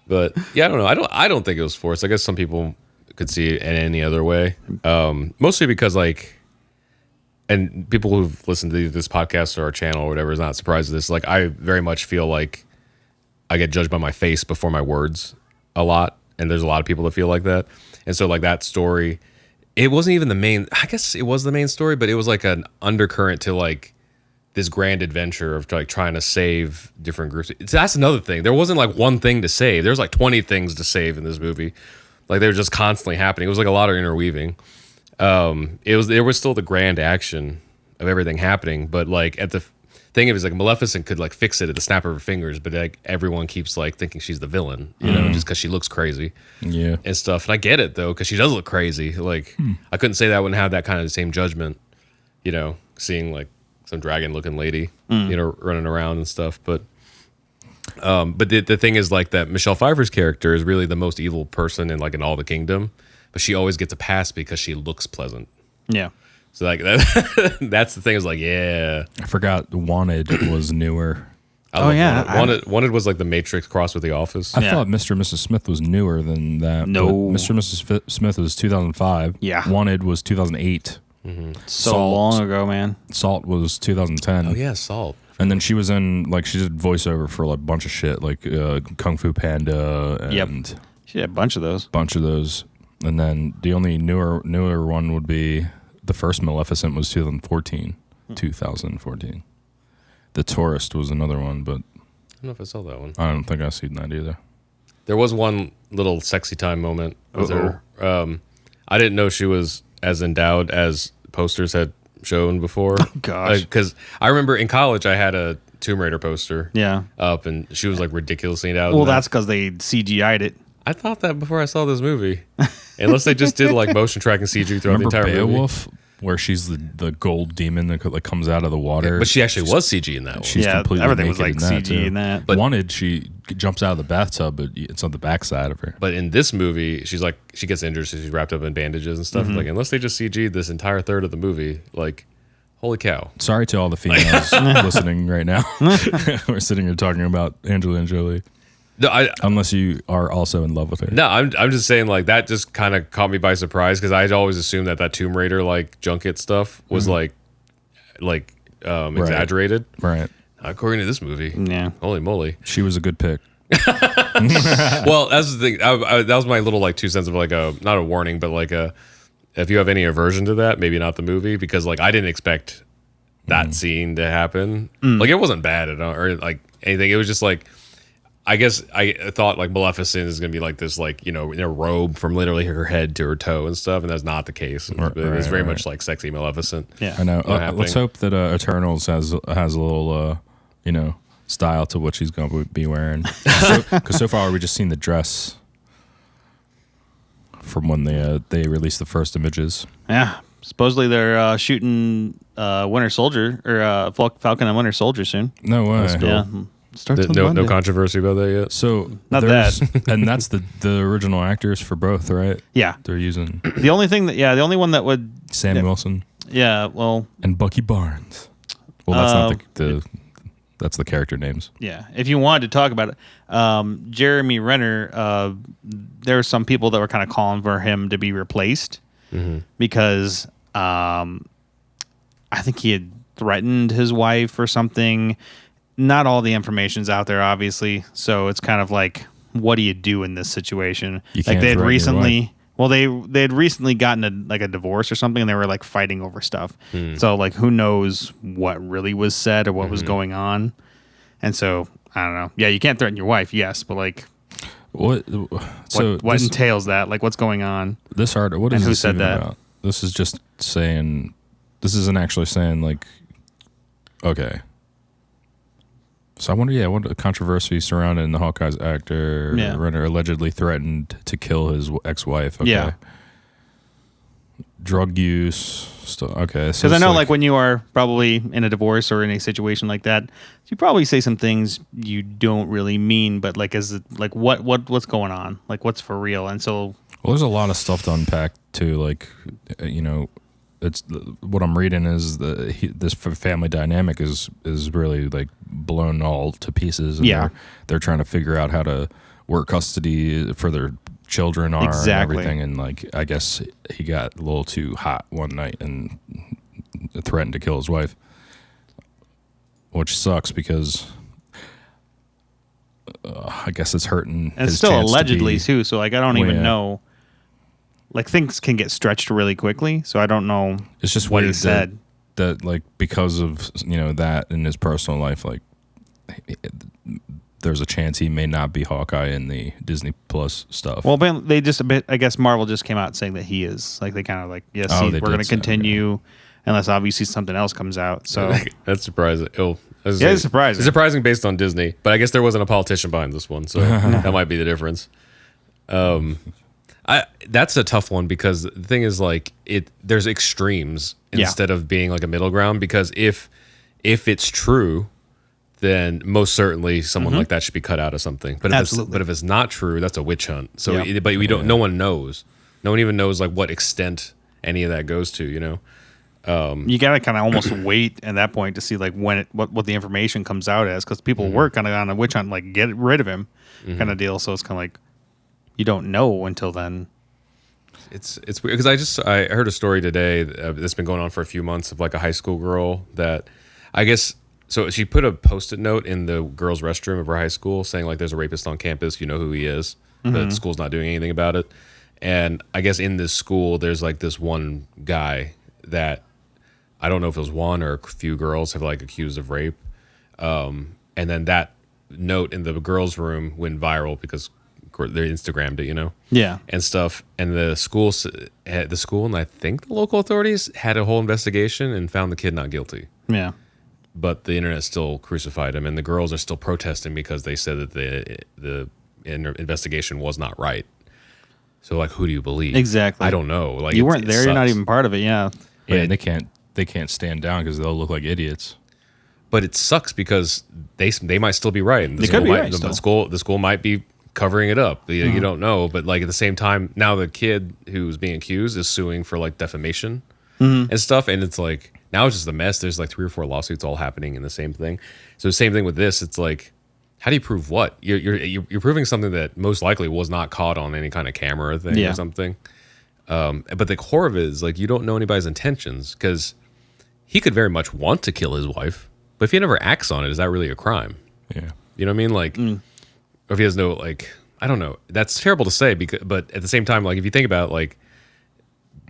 But yeah, I don't know. I don't think it was forced. I guess some people could see it in any other way. Mostly because like, and people who've listened to this podcast or our channel or whatever is not surprised at this. Like, I very much feel like I get judged by my face before my words a lot. And there's a lot of people that feel like that. And so like that story, it wasn't even the main, I guess it was the main story, but it was like an undercurrent to like this grand adventure of like trying to save different groups. That's another thing. There wasn't like one thing to save. There's like 20 things to save in this movie. Like they were just constantly happening. It was like a lot of interweaving. There was still the grand action of everything happening, but like at the thing of it is like Maleficent could like fix it at the snap of her fingers, but like everyone keeps like thinking she's the villain, you know, just because she looks crazy, and stuff. And I get it though, because she does look crazy. Like I couldn't say that I wouldn't have that kind of the same judgment, you know, seeing like some dragon looking lady, you know, running around and stuff. But the thing is like that Michelle Pfeiffer's character is really the most evil person in all the kingdom, but she always gets a pass because she looks pleasant. Yeah. So like that's the thing is like, yeah. I forgot Wanted was newer. Wanted was like the Matrix crossed with The Office. I thought Mr. and Mrs. Smith was newer than that. No. Mr. and Mrs. Smith was 2005. Yeah. Wanted was 2008. So long ago, man. Salt was 2010. Oh yeah, Salt. And then she was in, like, she did voiceover for like a bunch of shit, like Kung Fu Panda and She had a bunch of those. And then the only newer one would be the first Maleficent was 2014. 2014. The Tourist was another one, but I don't know if I saw that one. I don't think I've seen that either. There was one little sexy time moment with her. I didn't know she was as endowed as posters had shown before. Oh, gosh. Because I remember in college I had a Tomb Raider poster Yeah. up, and she was like ridiculously endowed. Well, that's because they CGI'd it. I thought that before I saw this movie. Unless they just did like motion tracking CG throughout Remember the entire Beowulf, movie. where she's the gold demon that like comes out of the water? But she actually was CG in that one. She's Yeah, completely everything was naked like in that, CG too. in that. But wanted, she jumps out of the bathtub, but it's on the backside of her. But in this movie, she's like, she gets injured, so she's wrapped up in bandages and stuff. Like, unless they just CG'd this entire third of the movie, like, holy cow. Sorry to all the females listening right now. We're sitting here talking about Angelina Jolie. No, Unless you are also in love with her. no, I'm just saying, like, that just kind of caught me by surprise because I'd always assumed that Tomb Raider, like, junket stuff was, exaggerated. Right. According to this movie. Yeah. Holy moly. She was a good pick. Well, that's the thing. That was my little, like, 2 cents of, like, not a warning, but, like, if you have any aversion to that, maybe not the movie, because, like, I didn't expect that scene to happen. Like, it wasn't bad at all, or, like, anything. It was just, like, I guess I thought, like, Maleficent is going to be, like, this, like, you know, in a robe from literally her head to her toe and stuff, and that's not the case. It's very much, like, sexy Maleficent. Yeah. I know. happening. Let's hope that Eternals has a little, style to what she's going to be wearing. Because so far we've just seen the dress from when they released the first images. Yeah. Supposedly they're shooting Winter Soldier or Falcon and Winter Soldier soon. No way. Cool. Yeah. Starts on No Monday. controversy about that yet. So Not there's- and that's the original actors for both, right? Yeah. They're using The only thing the only one that would Sam Wilson well, and Bucky Barnes. Well, that's not the that's the character names. yeah. If you wanted to talk about it, Jeremy Renner, there were some people that were kind of calling for him to be replaced because I think he had threatened his wife or something. Not all the information's out there, obviously. So it's kind of like, what do you do in this situation? You Like can't they had threaten your recently, wife. well, they had recently gotten a divorce or something, and they were like fighting over stuff. So like, who knows what really was said or what was going on? And so I don't know. Yeah, you can't threaten your wife, yes, but like, What? So what this, entails that? Like, what's going on? this art. What is and who this said even that? about? This is just saying. This isn't actually saying like. Okay. So I wonder, what the controversy surrounding the Hawkeye's actor Renner allegedly threatened to kill his ex-wife. Okay. Yeah. Drug use. Stuff. Okay. Because I know, like, when you are probably in a divorce or in a situation like that, you probably say some things you don't really mean, but like, what's going on? Like, what's for real? And so, well, there's a lot of stuff to unpack too. Like, it's what I'm reading is this family dynamic is really like blown all to pieces. And they're trying to figure out how to work custody for their children and everything. And like, I guess he got a little too hot one night and threatened to kill his wife, which sucks because I guess it's hurting. and it's his still chance allegedly to be, too. So like, I don't even know. Like, things can get stretched really quickly, so I don't know. It's just what weird he said. that like because of that in his personal life, like there's a chance he may not be Hawkeye in the Disney Plus stuff. Well, they just I guess Marvel just came out saying that he is. Like, they kind of like, yes, we're going to continue unless obviously something else comes out. So That's surprising. it's surprising. It's surprising based on Disney, but I guess there wasn't a politician behind this one, so that might be the difference. That's a tough one because the thing is, like, there's extremes instead of being like a middle ground. Because if it's true, then most certainly someone like that should be cut out of something. But if it's not true, that's a witch hunt. So, but we don't. No one knows. No one even knows like what extent any of that goes to. You know. You gotta kind of almost wait at that point to see like when what the information comes out as, because people were kind of on a witch hunt, like, get rid of him kind of deal. So it's kind of like, you don't know until then. It's weird because I heard a story today that's been going on for a few months of like a high school girl that I guess, so she put a Post-it note in the girls' restroom of her high school saying like, there's a rapist on campus, you know who he is, but the school's not doing anything about it. And I guess in this school there's like this one guy that I don't know if it was one or a few girls have like accused of rape, and then that note in the girls' room went viral because they Instagrammed it, you know, and stuff. And the school and I think the local authorities had a whole investigation and found the kid not guilty. Yeah, but the internet still crucified him, and the girls are still protesting because they said that the investigation was not right. So like, who do you believe? Exactly. I don't know. Like you weren't there. You're not even part of it. Yeah. Yeah, and they can't stand down because they'll look like idiots. But it sucks because they might still be right. And They could be right the still. school might be covering it up. You don't know. But like at the same time, now the kid who's being accused is suing for like defamation and stuff. And it's like, now it's just a mess. There's like 3 or 4 lawsuits all happening in the same thing. So the same thing with this. It's like, how do you prove what? You're proving something that most likely was not caught on any kind of camera thing or something. But the core of it is like, you don't know anybody's intentions, because he could very much want to kill his wife, but if he never acts on it, is that really a crime? Yeah. You know what I mean? Like, or if he has no, like, I don't know. That's terrible to say, but at the same time, like, if you think about it, like,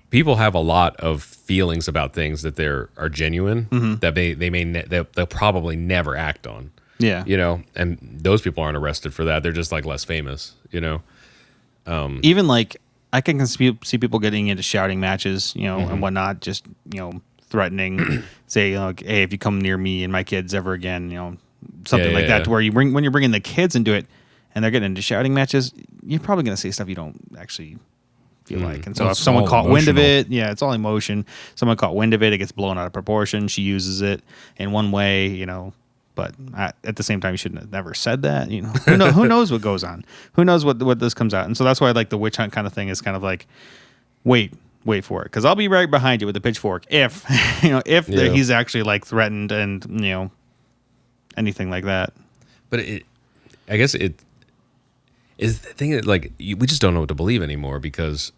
people have a lot of feelings about things that are genuine that they'll probably never act on. Yeah. You know, and those people aren't arrested for that. They're just like less famous, you know? Even like, I can see people getting into shouting matches, you know, and whatnot, just, you know, threatening, say, you know, like, hey, if you come near me and my kids ever again, you know, something like that, to where when you're bringing the kids into it and they're getting into shouting matches, you're probably going to say stuff you don't actually feel like. And so if someone caught wind of it, it's all emotion. Someone caught wind of it, it gets blown out of proportion. She uses it in one way, you know, but at the same time, you shouldn't have never said that. You know, who knows what goes on? Who knows what this comes out? And so that's why, like, the witch hunt kind of thing is kind of like, wait for it, because I'll be right behind you with the pitchfork if he's actually like threatened and, you know, anything like that. But I guess it is the thing that, like, we just don't know what to believe anymore, because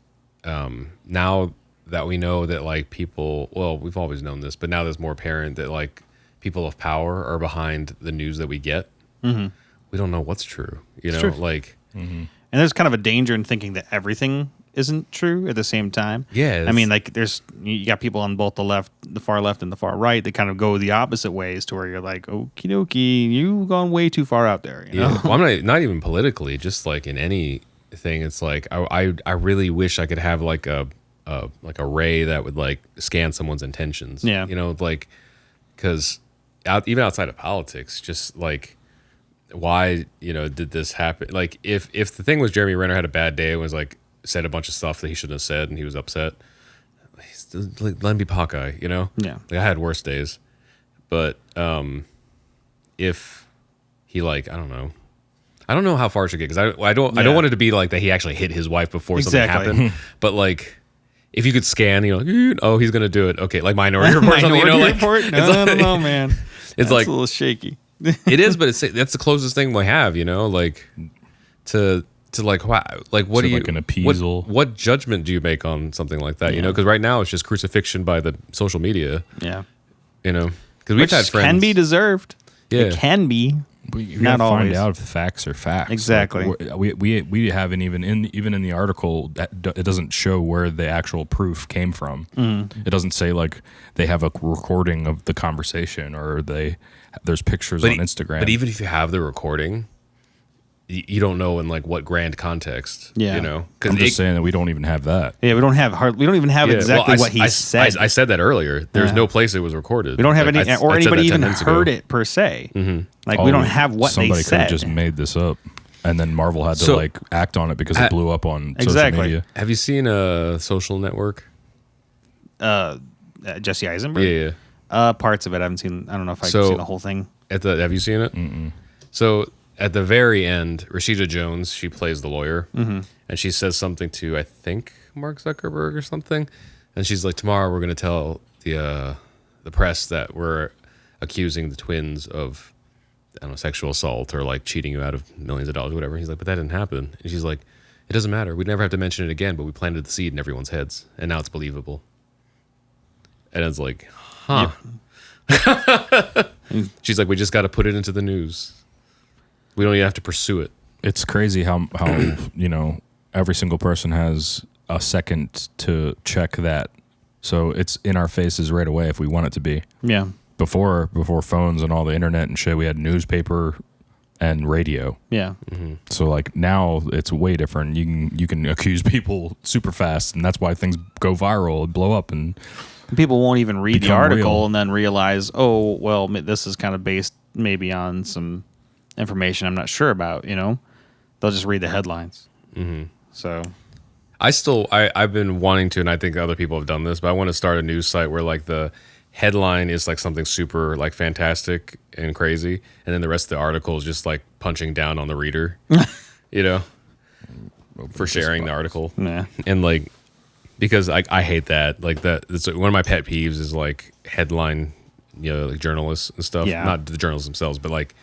now that we know that, like, people, well, we've always known this, but now there's more apparent that, like, people of power are behind the news that we get. We don't know what's true, you know, like, and there's kind of a danger in thinking that everything isn't true at the same time. Yeah. I mean, like, you got people on both the far left and the far right that kind of go the opposite ways, to where you're like, okie dokie, you've gone way too far out there. You know? Well, I'm not even politically, just like in anything. It's like, I really wish I could have like a ray that would like scan someone's intentions. Yeah. You know, like, because even outside of politics, just like, why, you know, did this happen? Like, if the thing was Jeremy Renner had a bad day and was like, said a bunch of stuff that he shouldn't have said and he was upset, let him be Hawkeye, you know? Yeah. Like, I had worse days. But if he, like, I don't know how far it should get, because I don't want it to be like that he actually hit his wife before something happened. But like, if you could scan, you know, oh, he's gonna do it. Okay, like Minority Report. Minority you know, like, Report? No, no, man. It's like a little shaky. It is, but that's the closest thing we have, you know, like to like, wow, like, what do you, like an appeasal? What judgment do you make on something like that? You know, because right now it's just crucifixion by the social media. Yeah, you know, because we've had friends can be deserved. Yeah, it can be. You not gotta always find out if the facts are facts. Exactly. Like, we haven't even in the article that it doesn't show where the actual proof came from. It doesn't say like they have a recording of the conversation or there's pictures on Instagram. But even if you have the recording, you don't know in like what grand context. Yeah, you know. I'm just saying that we don't even have that. Yeah, we don't even have exactly what he said. I said that earlier. There's no place it was recorded. We don't have like, any, or anybody even heard it per se. Like, we don't have what they said. Somebody could have just made this up, and then Marvel had to like act on it because it blew up on social media. Have you seen a Social Network? Jesse Eisenberg. Yeah. Parts of it I haven't seen. I don't know if I've seen the whole thing. Have you seen it? So at the very end, Rashida Jones, she plays the lawyer, and she says something to, I think, Mark Zuckerberg or something, and she's like, tomorrow we're going to tell the press that we're accusing the twins of, I don't know, sexual assault or like cheating you out of millions of dollars or whatever. He's like, but that didn't happen. And she's like, it doesn't matter. We'd never have to mention it again, but we planted the seed in everyone's heads, and now it's believable. And it's like, huh. Yep. She's like, we just got to put it into the news. We don't even have to pursue it. It's crazy how you know, every single person has a second to check that. So it's in our faces right away if we want it to be. Yeah. Before phones and all the internet and shit, we had newspaper and radio. Yeah. So like now it's way different. You can accuse people super fast, and that's why things go viral and blow up, and people won't even read the article real. And then realize, oh, well, this is kind of based maybe on some information I'm not sure about, you know? they'll just read the headlines. Mm-hmm. So I've been wanting to, and I think other people have done this, but I want to start a news site where like the headline is like something super like fantastic and crazy, and then the rest of the article is just like punching down on the reader, you know, for sharing the article. Yeah. And like, because I hate that. Like that's one of my pet peeves is like headline, you know, like journalists and stuff. Yeah. Not the journalists themselves, but like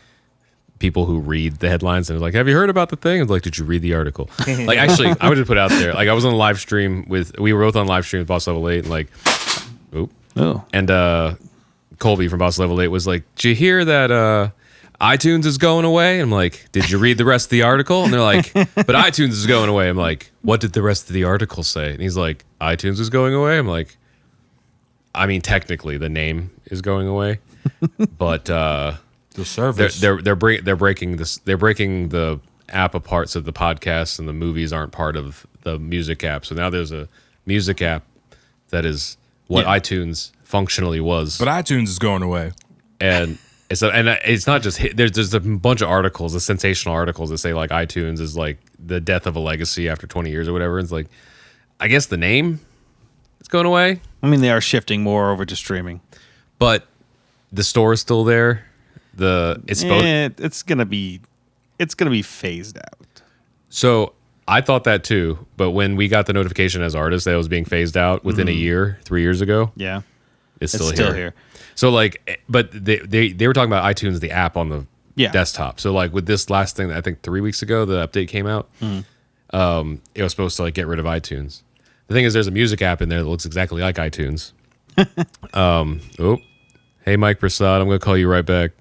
people who read the headlines and are like, have you heard about the thing? And like, did you read the article? Like, actually, I would just put out there. Like, I was on a live stream we were both on live stream with Boss Level 8 and like, and Colby from Boss Level 8 was like, did you hear that iTunes is going away? I'm like, did you read the rest of the article? And they're like, but iTunes is going away. I'm like, what did the rest of the article say? And he's like, iTunes is going away. I'm like, I mean, technically the name is going away, but the service they're breaking this. They're breaking the app apart so the podcasts and the movies aren't part of the music app. So now there's a music app that is what iTunes functionally was. But iTunes is going away, and it's not just there's a bunch of articles, the sensational articles that say like iTunes is like the death of a legacy after 20 years or whatever. It's like, I guess the name is going away. I mean, they are shifting more over to streaming, but the store is still there. It's gonna be phased out. So I thought that too, but when we got the notification as artists that it was being phased out within a year, 3 years ago, yeah, it's still here. So like, but they were talking about iTunes, the app on the desktop. So like with this last thing, I think 3 weeks ago, the update came out. It was supposed to like get rid of iTunes. The thing is, there's a music app in there that looks exactly like iTunes. Hey Mike Prasad, I'm gonna call you right back.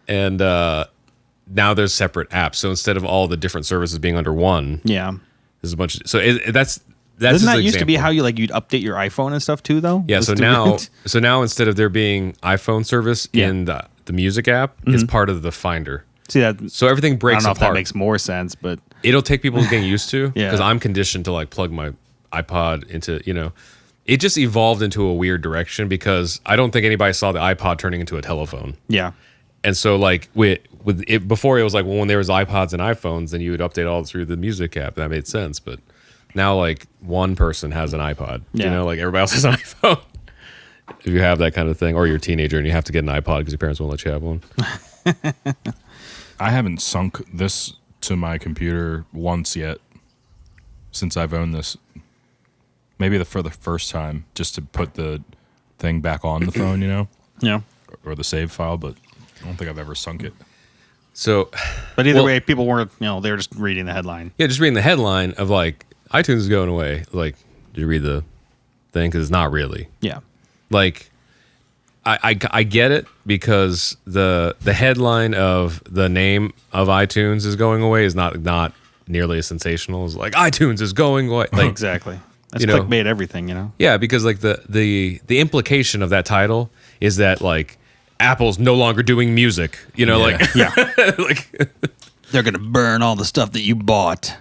And now there's separate apps. So instead of all the different services being under one, there's a bunch of, that's doesn't that used to be how you'd update your iPhone and stuff too, though? Yeah. So now instead of there being iPhone service in the music app, it's part of the Finder. See that? So everything breaks I don't know apart. if that makes more sense, but it'll take people getting used to because I'm conditioned to like plug my iPod into, you know, it just evolved into a weird direction because I don't think anybody saw the iPod turning into a telephone. Yeah. And so like with it before, it was like, well, when there was iPods and iPhones, then you would update all through the music app. That made sense. But now like one person has an iPod, you know, like everybody else has an iPhone. If you have that kind of thing, or you're a teenager and you have to get an iPod because your parents won't let you have one. I haven't sunk this to my computer once yet since I've owned this. Maybe for the first time, just to put the thing back on the phone, you know? Yeah. Or the save file, but I don't think I've ever sunk it. So, but either way, people weren't, they were just reading the headline. Yeah, just reading the headline of like, iTunes is going away. Like, did you read the thing? Because it's not really. Yeah. Like, I get it because the headline of the name of iTunes is going away is not nearly as sensational as like iTunes is going away. Like exactly. That's clickbait everything, you know? Yeah, because like the implication of that title is that like Apple's no longer doing music. You know, like like they're gonna burn all the stuff that you bought.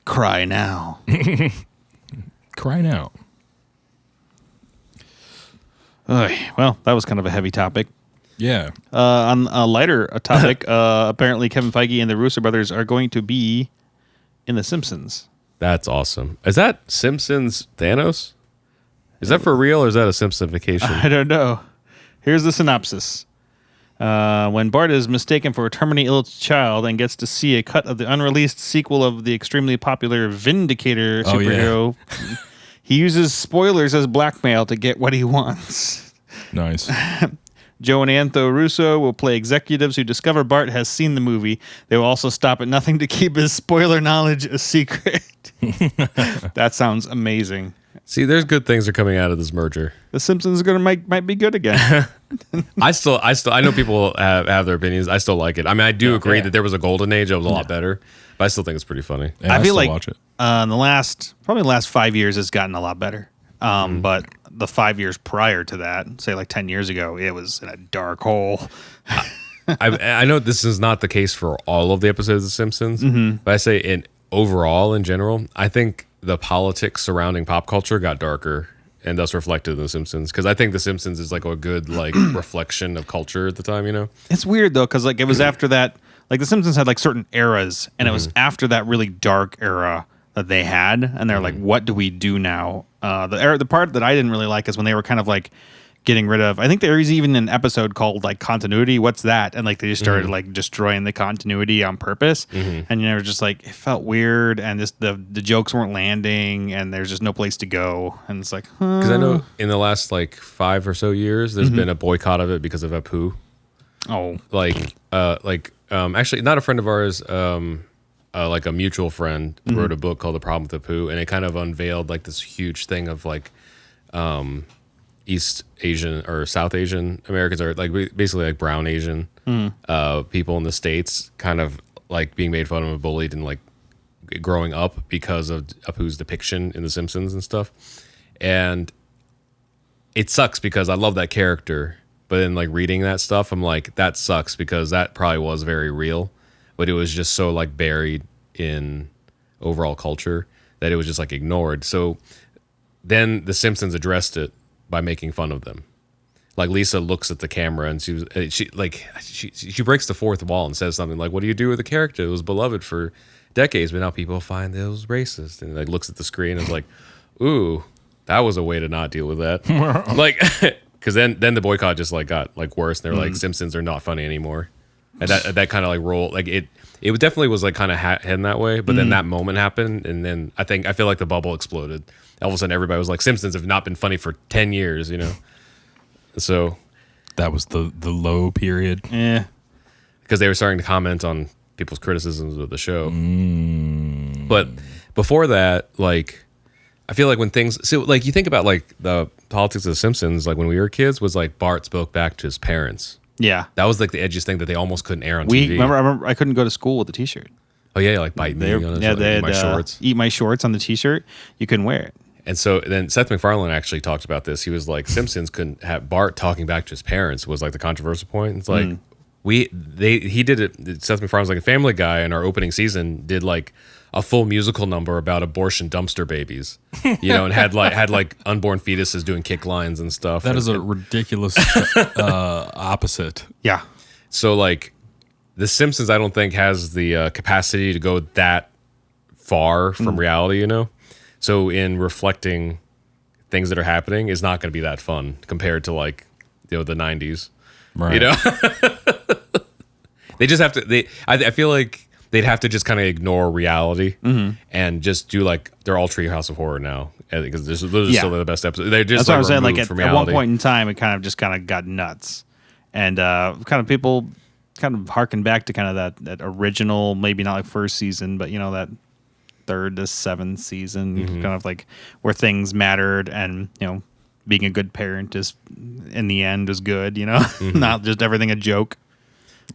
Cry now. Cry now. Well, that was kind of a heavy topic. Yeah. On a lighter topic, apparently Kevin Feige and the Russo brothers are going to be in The Simpsons. That's awesome. Is that Simpsons Thanos? Is that for real or is that a Simpsonification? I don't know. Here's the synopsis. When Bart is mistaken for a terminally ill child and gets to see a cut of the unreleased sequel of the extremely popular Vindicator superhero, he uses spoilers as blackmail to get what he wants. Nice. Joe and Antho Russo will play executives who discover Bart has seen the movie. They will also stop at nothing to keep his spoiler knowledge a secret. That sounds amazing. See, there's good things are coming out of this merger. The Simpsons might be good again. I know people have their opinions. I still like it. I mean, I do agree that there was a golden age. It was a lot better, but I still think it's pretty funny. Yeah, I feel like watch it. In the last 5 years, it's gotten a lot better. But the 5 years prior to that, say like 10 years ago, it was in a dark hole. I know this is not the case for all of the episodes of The Simpsons, but I say overall, in general, I think the politics surrounding pop culture got darker and thus reflected in The Simpsons. Because I think The Simpsons is like a good like reflection of culture at the time. You know, It's weird though, because like it was after that. Like The Simpsons had like certain eras, and it was after that really dark era that they had, and they're like, "What do we do now?" The part that I didn't really like is when they were kind of like getting rid of. I think there was even an episode called like continuity. What's that? And like they just started like destroying the continuity on purpose, and you know, just like it felt weird, and just the jokes weren't landing, and there's just no place to go, and it's like because I know in the last like 5 or so years, there's been a boycott of it because of Apu. oh Actually, not a friend of ours, like a mutual friend wrote a book called The Problem with Apu, and it kind of unveiled like this huge thing of like East Asian or South Asian Americans, or like basically like brown Asian people in the States kind of like being made fun of and bullied and like growing up because of Apu's depiction in The Simpsons and stuff. And it sucks because I love that character. But then, like, reading that stuff, I'm like, that sucks because that probably was very real. But it was just so, like, buried in overall culture that it was just, like, ignored. So then The Simpsons addressed it by making fun of them. Like, Lisa looks at the camera and she breaks the fourth wall and says something like, what do you do with a character that was beloved for decades, but now people find those racist? And, like, looks at the screen and is like, ooh, that was a way to not deal with that. Like... Because then the boycott just like got like worse, and they're like Simpsons are not funny anymore, and that kind of like roll like it definitely was like kind of heading that way. But then that moment happened, and then I feel like the bubble exploded. All of a sudden, everybody was like, Simpsons have not been funny for 10 years, you know. So That was the low period. yeah. because they were starting to comment on people's criticisms of the show. But before that, like. I feel like when things, so like you think about like the politics of The Simpsons, like when we were kids, was like Bart spoke back to his parents. Yeah. That was like the edgiest thing that they almost couldn't air on I TV. remember I couldn't go to school with a t-shirt. Oh yeah, like bite me on it, Yeah, like, they eat had my shorts. Eat my shorts on the t-shirt. You couldn't wear it. And so then Seth MacFarlane actually talked about this. He was like, Simpsons couldn't have Bart talking back to his parents was like the controversial point. It's like he did it. Seth MacFarlane's like a Family Guy in our opening season did like a full musical number about abortion dumpster babies, you know, and had like unborn fetuses doing kick lines and stuff. That is a ridiculous opposite. Yeah. So like The Simpsons, I don't think has the capacity to go that far from reality, you know? So in reflecting things that are happening is not going to be that fun compared to like, you know, the 90s, Right. you know? They just have to, I feel like they'd have to just kind of ignore reality and just do like, they're all Treehouse of Horror now. Because those are still the best episodes. They're just That's what I was saying. Like removed at from one reality. point in time, it kind of got nuts, and kind of people kind of harken back to kind of that original, maybe not like first season, but you know that 3rd to 7th season, kind of like where things mattered, and you know, being a good parent is in the end is good. You know, not just everything a joke.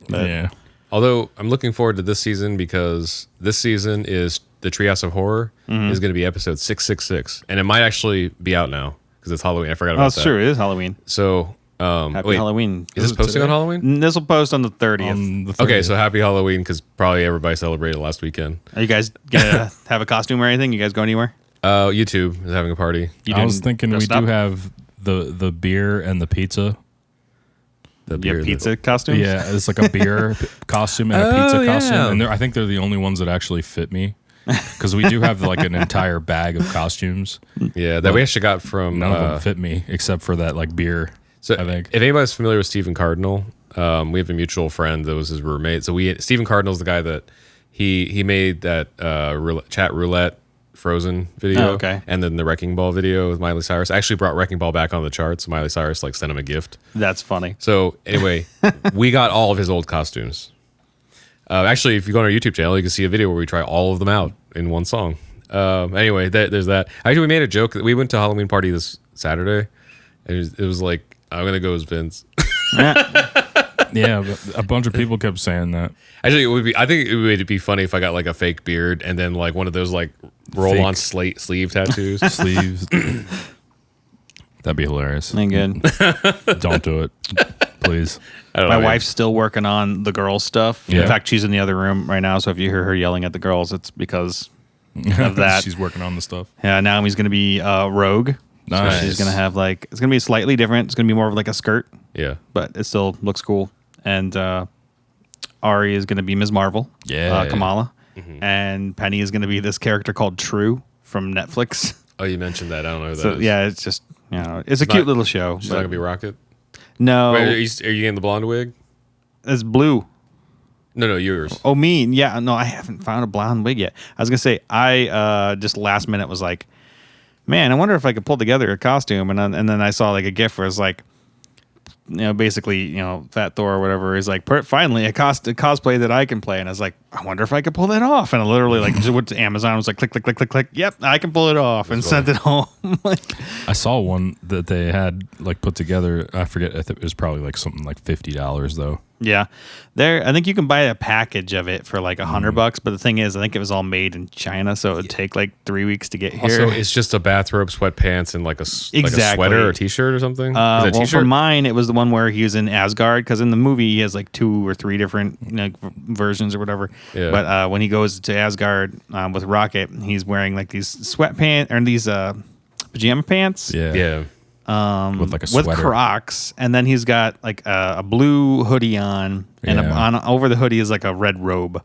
But, Yeah. Although I'm looking forward to this season because this season is the Treehouse of Horror is going to be episode 666, and it might actually be out now because it's Halloween. I forgot about Oh, that. that's true. It is Halloween. So, Happy Halloween. Is this posting on Halloween? This will post on the 30th. On the Okay, 30th. so happy Halloween because probably everybody celebrated last weekend. Are you guys gonna have a costume or anything? You guys go anywhere? YouTube is having a party. You I was doing thinking we dressed do up? have the beer and the pizza. The You have pizza costumes? Yeah, it's like a beer costume and a Oh, pizza yeah. costume, and I think they're the only ones that actually fit me, because we do have like an entire bag of costumes. Yeah, that we actually got from. None of them fit me except for that like beer. So I think. if anybody's familiar with Stephen Cardinal, we have a mutual friend that was his roommate. So Stephen Cardinal's the guy that he made that chat roulette Frozen video, Oh, okay. and then the Wrecking Ball video with Miley Cyrus. I actually brought Wrecking Ball back on the charts. Miley Cyrus like sent him a gift. That's funny. So anyway, we got all of his old costumes. Actually, if you go on our YouTube channel, you can see a video where we try all of them out in one song. Anyway, there's that. Actually, we made a joke that we went to a Halloween party this Saturday, and it was like, I'm gonna go as Vince. Yeah, but a bunch of people kept saying that. Actually, I think it would be funny if I got like a fake beard and then like one of those like roll-on sleeve tattoos. Sleeves. That'd be hilarious. Ain't good. Don't do it, please. I don't My know, wife's still working on the girls stuff. Yeah. In fact, she's in the other room right now. So if you hear her yelling at the girls, it's because of that. She's working on the stuff. Yeah, now he's going to be Rogue. Nice. So she's gonna have like it's gonna be slightly different. It's gonna be more of like a skirt, Yeah. but it still looks cool. And Ari is gonna be Ms. Marvel. Yeah. Kamala, and Penny is gonna be this character called True from Netflix. Oh, you mentioned that. I don't know who that So is. yeah, it's just it's a cute little show. She's not gonna be Rocket. No, Wait, are you getting the blonde wig? it's blue. No, yours. Oh, me? Yeah, no, I haven't found a blonde wig yet. I was gonna say I just last minute was like, man, I wonder if I could pull together a costume, and then I saw like a GIF where it's like, basically, Fat Thor or whatever is like, finally a cosplay that I can play, and I was like, I wonder if I could pull that off, and I literally like just went to Amazon, I was like, click, click, click, click, click, yep, I can pull it off, and sent it home. Like, I saw one that they had like put together. I forget. I think it was probably like something like $50 though. yeah, I think you can buy a package of it for like $100, but the thing is, I think it was all made in China, so it would take like 3 weeks to get here. Also, it's just a bathrobe, sweatpants, and like a sweater or t-shirt or something. Is that a Well, t-shirt? for mine, it was the one where he was in Asgard, because in the movie he has like 2 or 3 different versions or whatever. Yeah. But when he goes to Asgard with Rocket, he's wearing like these sweatpants or these pajama pants. Yeah. With like a sweater. With Crocs, and then he's got like a blue hoodie on, and Yeah. over the hoodie is like a red robe.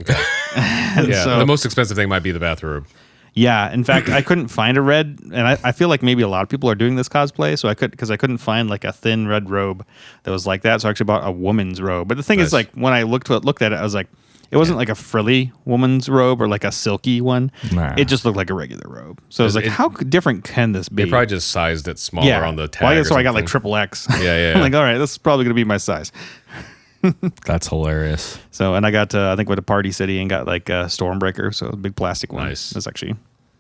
Okay. Yeah. So- The most expensive thing might be the bathrobe. Yeah, in fact, I couldn't find a red, and I feel like maybe a lot of people are doing this cosplay, so I couldn't find like a thin red robe that was like that. So I actually bought a woman's robe. But the thing Nice. is, like when I looked at it, I was like, it wasn't like a frilly woman's robe or like a silky one. Nah. It just looked like a regular robe. So I was like, how different can this be? They probably just sized it smaller on the tag. Well, I guess or so I got like something. triple X. Yeah. I'm like, all right, this is probably gonna be my size. That's hilarious. So, and I got I think went to Party City and got like a Stormbreaker, so a big plastic one. Nice. It's actually,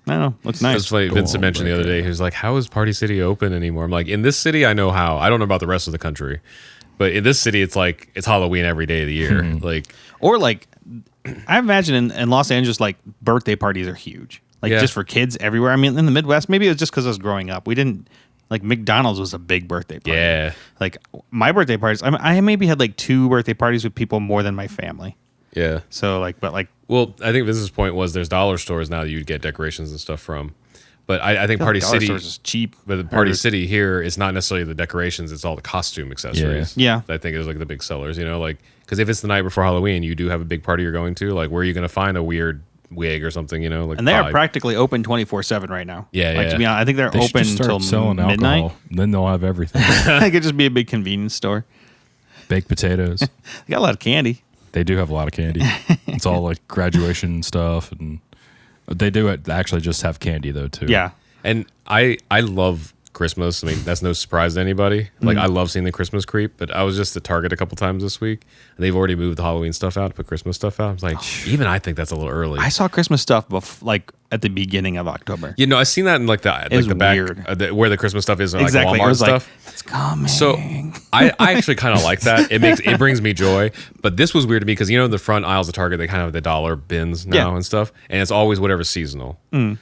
I don't know, looks nice. That's funny. Vincent mentioned the other day, he was like, how is Party City open anymore? I'm like, in this city, I know how. I don't know about the rest of the country. But in this city, it's like, it's Halloween every day of the year. Like, Or like, I imagine in Los Angeles, like birthday parties are huge, like Yeah. just for kids everywhere. I mean, in the Midwest, maybe it was just because I was growing up. We didn't like McDonald's was a big birthday party. yeah. Like my birthday parties, I maybe had like 2 birthday parties with people more than my family. Yeah. So like, but like, Well, I think Vince's point was there's dollar stores now that you'd get decorations and stuff from. But I think Party dollar City stores is cheap. But the Party City here is not necessarily the decorations; it's all the costume accessories. Yeah. I think is like the big sellers. Like because if it's the night before Halloween, you do have a big party you're going to. Like, where are you going to find a weird wig or something? Like, And they are vibe? practically open 24/7 right now. Yeah, Like yeah. to be honest, I think they're They should open just start until selling midnight. alcohol. Then they'll have everything. It could just be a big convenience store. Baked potatoes. They got a lot of candy. They do have a lot of candy. It's all like graduation stuff, and they do actually just have candy though too. Yeah. And I love Christmas. I mean, that's no surprise to anybody. Like, I love seeing the Christmas creep. But I was just at Target a couple times this week, and they've already moved the Halloween stuff out to put Christmas stuff out. I was like, even I think that's a little early. I saw Christmas stuff like at the beginning of October. I've seen that in like was the back weird. Where the Christmas stuff is, like Exactly. Walmart It was like, stuff. it's coming. So I actually kind of like that. It brings me joy. But this was weird to me because in the front aisles of Target they kind of have the dollar bins now Yeah. and stuff, and it's always whatever's seasonal.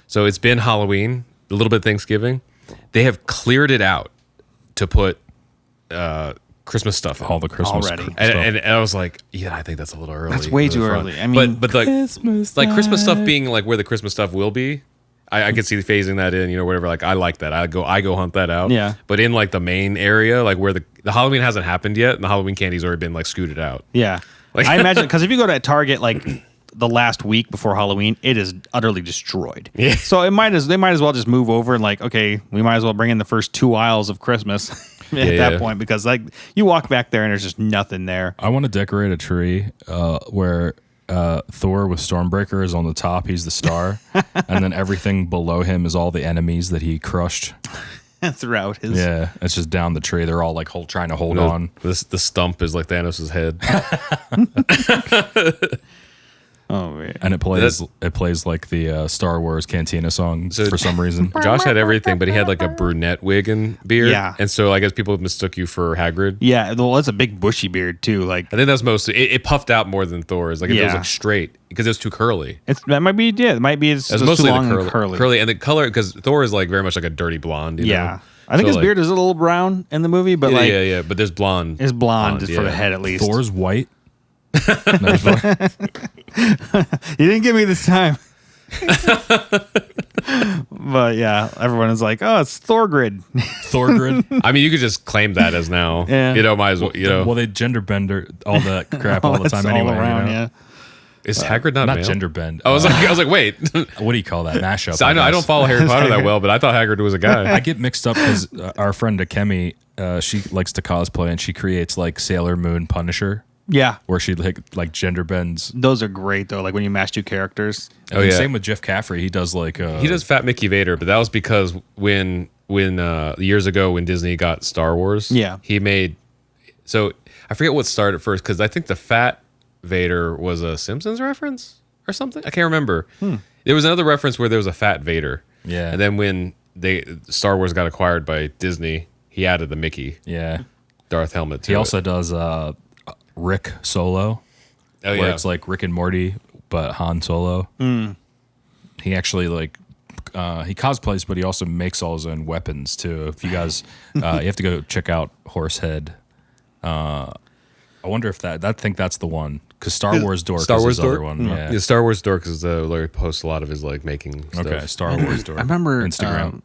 So it's been Halloween, a little bit of Thanksgiving. They have cleared it out to put Christmas stuff in. all the Christmas Already. stuff. And I was like, yeah, I think that's a little early. That's way for too the front. early. I mean, but like Christmas Christmas stuff being like where the Christmas stuff will be. I could see phasing that in, whatever. Like I like that. I go hunt that out. Yeah. But in like the main area, like where the Halloween hasn't happened yet, and the Halloween candy's already been like scooted out. yeah. Like- I imagine because if you go to Target like the last week before Halloween, it is utterly destroyed. Yeah. So they might as well just move over and like, okay, we might as well bring in the first 2 aisles of Christmas at that yeah. point, because like you walk back there and there's just nothing there. I want to decorate a tree where Thor with Stormbreaker is on the top. He's the star, and then everything below him is all the enemies that he crushed. Throughout his Yeah, it's just down the tree. They're all like trying to hold on. The stump is like Thanos' head. Oh man. And it plays like the Star Wars Cantina song So- for some reason. Josh had everything, but he had like a brunette wig and beard. Yeah. And so I guess people mistook you for Hagrid. Yeah, well, it's a big bushy beard too. Like I think that's mostly it puffed out more than Thor's. Like if it was Yeah. like straight because it was too curly. it might be it's That's just mostly too long the and curly. curly and the color because Thor is like very much like a dirty blonde. You Yeah. know? I think So, his like- beard is a little brown in the movie, but Yeah, like yeah. But there's blonde. is blonde just for yeah. the head at least. Thor's white. There's You didn't give me this time. But yeah, everyone is like, oh, it's Thorgrid. Thorgrid. I mean, you could just claim that as now. Yeah. You know, might as well. You know, Well, they gender bender all that crap all the It's time anyway. all around, you know? yeah. is Hagrid not Not male? gender bend. I was like, wait. what do you call that? Mashup. So I know I guess. don't follow Harry Potter that well, but I thought Hagrid was a guy. I get mixed up because our friend Akemi, she likes to cosplay and she creates like Sailor Moon Punisher, Yeah. where she like gender bends. Those are great, though. Like when you mash two characters. Oh, yeah. Same with Jeff Caffrey. He does like He does Fat Mickey Vader, but that was because when years ago when Disney got Star Wars, Yeah. he made. So I forget what started first because I think the Fat Vader was a Simpsons reference or something. I can't remember. There was another reference where there was a Fat Vader. Yeah. And then when Star Wars got acquired by Disney, he added the Mickey Yeah. Darth helmet to He it. also does Rick Solo, Oh where yeah. it's like Rick and Morty, but Han Solo. He actually like he cosplays, but he also makes all his own weapons too. If you guys, you have to go check out Horsehead. I wonder if I think that's the one because Star Wars Dork Star is Wars his other Dork? one. Yeah. Yeah, Star Wars Dork is Larry posts a lot of his like making stuff. Okay. Star Wars Dork. I remember Instagram.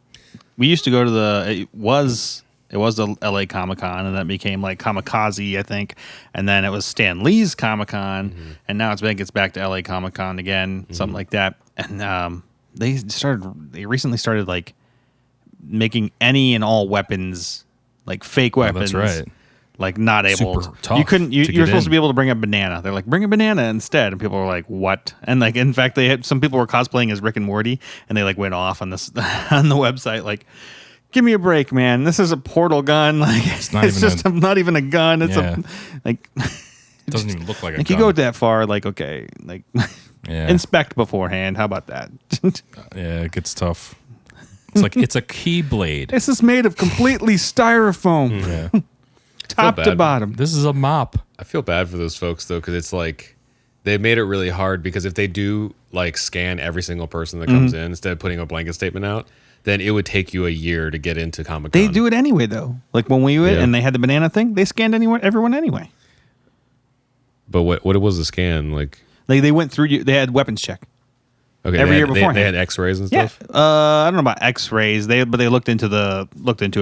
We used to go to it was the LA Comic Con, and then it became like Kamikaze, I think, and then it was Stan Lee's Comic Con, and now it's back to LA Comic Con again, something like that. And they recently started like making any and all weapons, like fake weapons. that's right. Like not able. Super tough You couldn't. You to were get supposed to in. be able to bring a banana. They're like, bring a banana instead, and people were like, what? And like, in fact, they had some people were cosplaying as Rick and Morty, and they like went off on this on the website like, give me a break, man. This is a portal gun. Like it's not even just not even a gun. It's Yeah. like It doesn't even look like a like you gun. go that far. Like okay, like Yeah. inspect beforehand. How about that? Yeah, it gets tough. It's like it's a keyblade. This is made of completely styrofoam, Yeah. top to bad. bottom. This is a mop. I feel bad for those folks though, because it's like they made it really hard. Because if they do like scan every single person that comes in instead of putting a blanket statement out, then it would take you a year to get into Comic Con. They do it anyway, though. Like when we went Yeah. and they had the banana thing, they scanned everyone anyway. But what was the scan like? Like they went through you. They had weapons check. Okay, Every they year had, beforehand. they had X-rays and Yeah. stuff I don't know about X-rays. But they looked into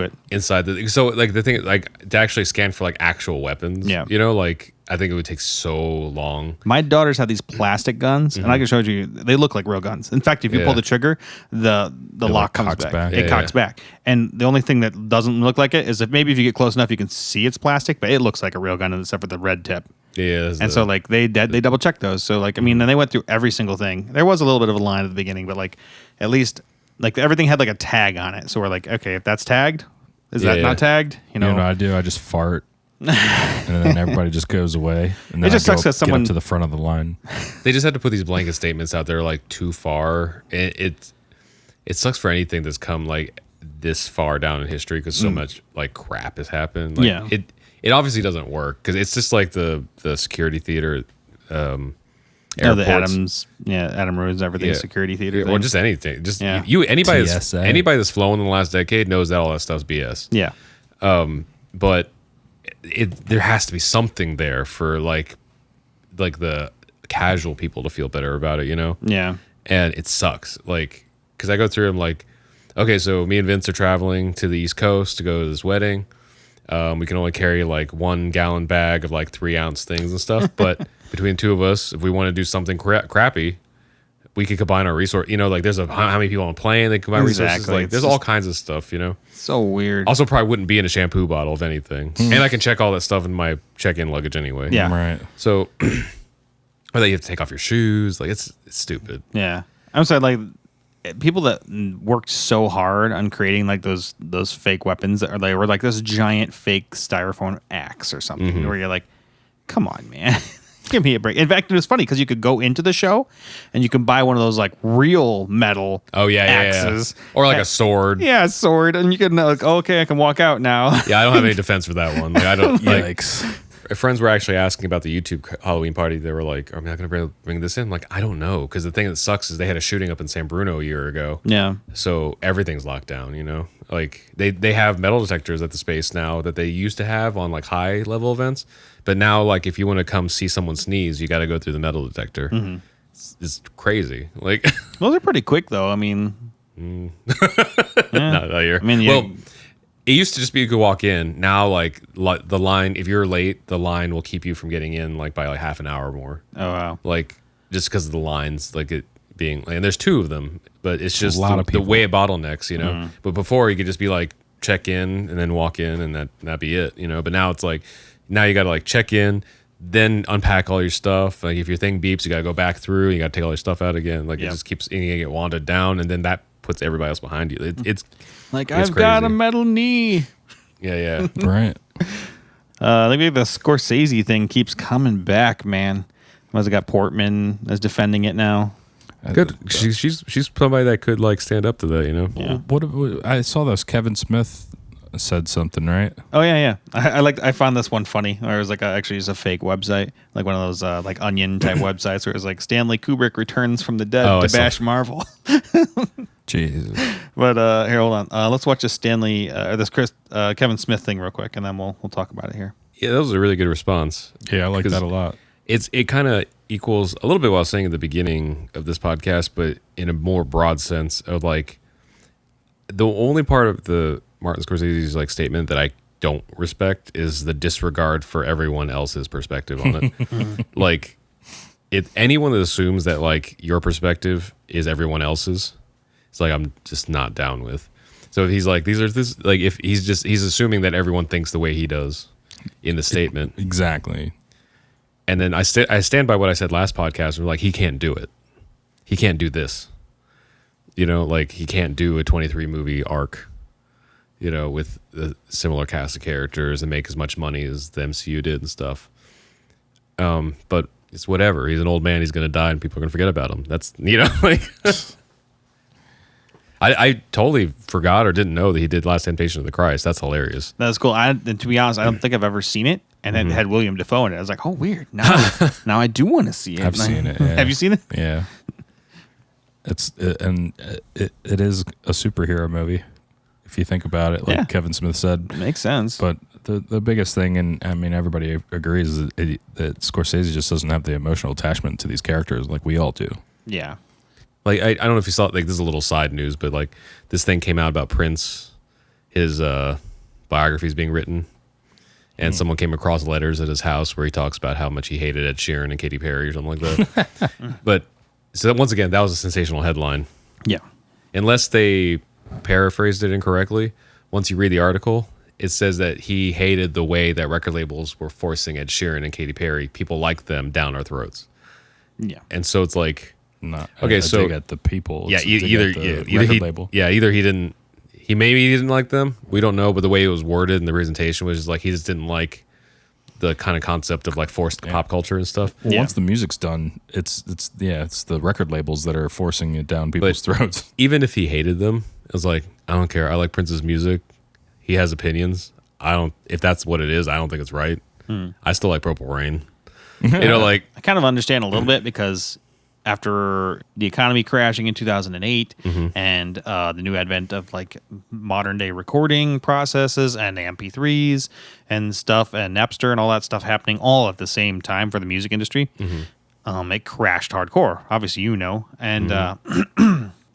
it. inside the. So like the thing like to actually scan for like actual weapons. Yeah. You know, like I think it would take so long. My daughters have these plastic guns, and I can show you. They look like real guns. In fact, if you Yeah. pull the trigger, the lock like comes cocks back. back. It Yeah, cocks back. And the only thing that doesn't look like it is if maybe if you get close enough, you can see it's plastic, but it looks like a real gun except for the red tip. Yeah. And so like they double checked those. So like I mean, and they went through every single thing. There was a little bit of a line at the beginning, but like at least like everything had like a tag on it. So we're like, okay, if that's tagged, is that Yeah. not tagged? You You know, know what I do? I just fart. And then everybody just goes away. And then It just I sucks go that get someone- up to the front of the line. They just had to put these blanket statements out there like too far. It sucks for anything that's come like this far down in history because so much like crap has happened. Like, Yeah. It obviously doesn't work because it's just like the security theater. the Airports. Adam Rose everything Yeah. security theater Or thing. just anything. Just Yeah. anybody TSA. that's flown in the last decade knows that all that stuff's BS. yeah. But there has to be something there for like the casual people to feel better about it, you know? Yeah. And it sucks. Like, because I go through them like, okay, so me and Vince are traveling to the East Coast to go to this wedding. We can only carry like 1 gallon bag of like 3-ounce things and stuff. But between the two of us, if we want to do something crappy, we could combine our resource. You know, like there's how many people on a plane, they combine resources. Exactly. Like It's there's just- all kinds of stuff, you know? So weird. Also probably wouldn't be in a shampoo bottle, if anything. And I can check all that stuff in my check-in luggage anyway. Yeah. Right. So, or that you have to take off your shoes. Like it's stupid. Yeah. I'm sorry, like people that worked so hard on creating like those fake weapons that they were like this giant fake styrofoam axe or something where you're like, come on, man. Give me a break. In fact, it was funny because you could go into the show and you can buy one of those like real metal Oh yeah, axes. yeah. Or like a sword. Yeah, a sword. And you can like, okay, I can walk out now. Yeah, I don't have any defense for that one. Like I don't. Like, Yikes. friends were actually asking about the YouTube Halloween party. They were like, "Are we not going to bring this in?" I'm like, I don't know, because the thing that sucks is they had a shooting up in San Bruno a year ago. Yeah. So everything's locked down. You know, like they have metal detectors at the space now that they used to have on like high level events, but now like if you want to come see someone sneeze, you got to go through the metal detector. is crazy. Like Those are pretty quick, though. I mean, not here. I mean, yeah. Well, it used to just be you could walk in. Now, like the line, if you're late, the line will keep you from getting in like by like half an hour or more. Oh wow. Like just because of the lines, like it being, and there's two of them, but it's just a lot of the people. way it bottlenecks, you know. But before you could just be like check in and then walk in and that be it, you know. But now it's like now you got to like check in, then unpack all your stuff. Like if your thing beeps, you got to go back through. You got to take all your stuff out again. Like it just keeps you get wanted down, and then that puts everybody else behind you. It's Like it's I've got a crazy. metal knee. yeah. Right. I think the Scorsese thing keeps coming back, man. Was it got Portman as defending it now? Good. She's somebody that could like stand up to that, you know. Yeah. What I saw this Kevin Smith said something, right? Oh yeah. I found this one funny. Where it was like actually it's a fake website, like one of those like Onion type websites where it was like Stanley Kubrick returns from the dead Oh, I to saw- bash Marvel. Jesus. But here, hold on. Let's watch this Kevin Smith thing real quick, and then we'll talk about it here. Yeah, that was a really good response. Yeah, I like 'Cause that a lot. It kind of equals a little bit what I was saying at the beginning of this podcast, but in a more broad sense of like the only part of the Martin Scorsese's like statement that I don't respect is the disregard for everyone else's perspective on it. Like anyone that assumes that like your perspective is everyone else's, it's like I'm just not down with. So if he's like if he's assuming that everyone thinks the way he does in the statement. Exactly. And then I stand by what I said last podcast. Like he can't do it. He can't do this. You know, like he can't do a 23 movie arc. You know, with a similar cast of characters and make as much money as the MCU did and stuff. But it's whatever. He's an old man. He's going to die, and people are going to forget about him. That's like. I totally forgot or didn't know that he did Last Temptation of the Christ. That's hilarious. That's cool. And to be honest, I don't think I've ever seen it, and it had William Dafoe in it. I was like, oh, weird. Now I do want to see it. I've seen it. Yeah. Have you seen it? Yeah. It is a superhero movie if you think about it, like Yeah. Kevin Smith said. Makes sense. But the biggest thing, and I mean everybody agrees, is that Scorsese just doesn't have the emotional attachment to these characters like we all do. yeah. Like I don't know if you saw, like this is a little side news, but like this thing came out about Prince, his biography is being written, and someone came across letters at his house where he talks about how much he hated Ed Sheeran and Katy Perry or something like that. But so once again, that was a sensational headline. Yeah. Unless they paraphrased it incorrectly, once you read the article, it says that he hated the way that record labels were forcing Ed Sheeran and Katy Perry, people like them, down our throats. Yeah. And so it's like, Not Okay, I so- dig at the people. yeah, it's a dig either at the either record he label. either he didn't, he maybe didn't like them. We don't know, but the way it was worded and the presentation was just like he just didn't like the kind of concept of like forced pop culture and stuff. Well, Yeah. once the music's done, it's the record labels that are forcing it down people's throats. Even if he hated them, it was like, I don't care. I like Prince's music. He has opinions. If that's what it is, I don't think it's right. I still like Purple Rain. You know, like I kind of understand a little bit because after the economy crashing in 2008 and the new advent of like modern day recording processes and MP3s and stuff and Napster and all that stuff happening all at the same time for the music industry, it crashed hardcore. Obviously, you know. And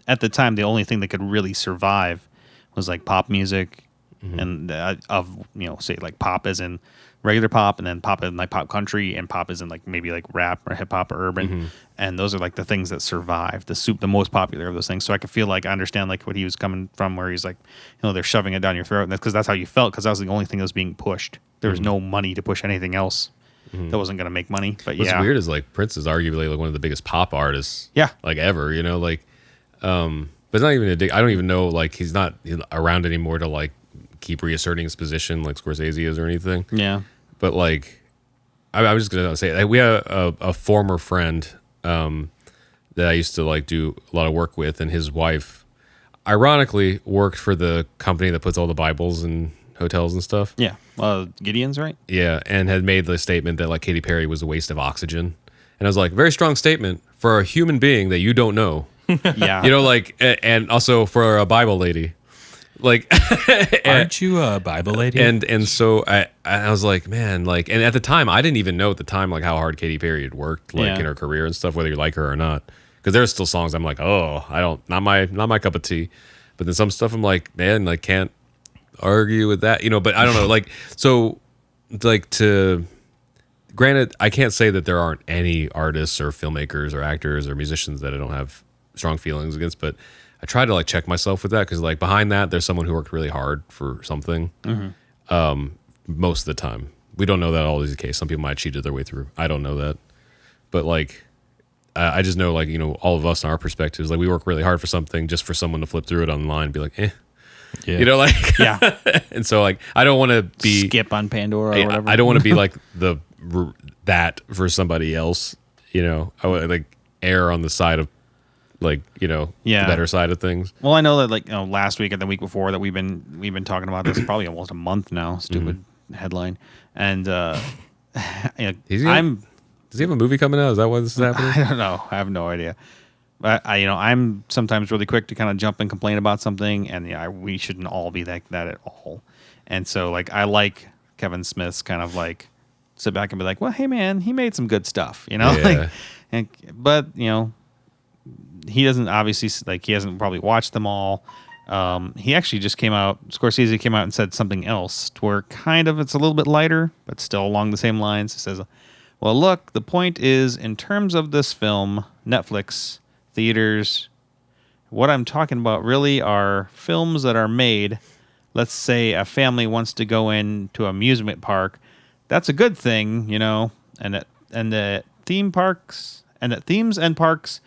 at the time, the only thing that could really survive was like pop music and say like pop as in regular pop, and then pop in like pop country, and pop is in like maybe like rap or hip hop or urban, and those are like the things that survive, the most popular of those things. So I could feel like I understand like what he was coming from, where he's like, they're shoving it down your throat, and that's because that's how you felt, because that was the only thing that was being pushed. There was no money to push anything else that wasn't going to make money. But what's yeah, weird is like Prince is arguably like one of the biggest pop artists, Yeah. like ever. You know, like, but it's not even I don't even know, like he's not around anymore to like keep reasserting his position like Scorsese is or anything. yeah, But like, I was just gonna say, like, we had a former friend that I used to like do a lot of work with, and his wife, ironically, worked for the company that puts all the Bibles in hotels and stuff. yeah. Gideon's right. Yeah, and had made the statement that like Katy Perry was a waste of oxygen, and I was like, very strong statement for a human being that you don't know. Yeah, You know, like, and also for a Bible lady. like, Aren't you a Bible lady? and so I was like, man, like, and at the time I didn't even know at the time like how hard Katy Perry had worked like in her career and stuff, whether you like her or not. Because there's still songs I'm like, oh, I don't, not my cup of tea. But then some stuff I'm like, man, like can't argue with that, But I don't know, like, so like granted, I can't say that there aren't any artists or filmmakers or actors or musicians that I don't have strong feelings against, but I try to like check myself with that because like behind that there's someone who worked really hard for something. Most of the time, we don't know that always the case. Some people might cheated their way through. I don't know that, but like I just know like all of us in our perspectives, like we work really hard for something just for someone to flip through it online and be like, Yeah. Like Yeah. And so like I don't want to be skip on Pandora or whatever. I don't want to be like that for somebody else. I would like err on the side of like the better side of things. Well, I know that like last week and the week before that we've been talking about this probably almost a month now. Stupid headline, and Does he have a movie coming out? Is that why this is happening? I don't know. I have no idea. But I'm sometimes really quick to kind of jump and complain about something, and we shouldn't all be like that at all. And so like I like Kevin Smith's kind of like sit back and be like, well, hey man, he made some good stuff, Yeah. but he doesn't obviously like he hasn't probably watched them all. He actually just Scorsese came out and said something else to where kind of it's a little bit lighter, but still along the same lines. He says, well, look, the point is in terms of this film, Netflix, theaters, what I'm talking about really are films that are made. Let's say a family wants to go into an amusement park. That's a good thing, and the theme parks and at themes and parks,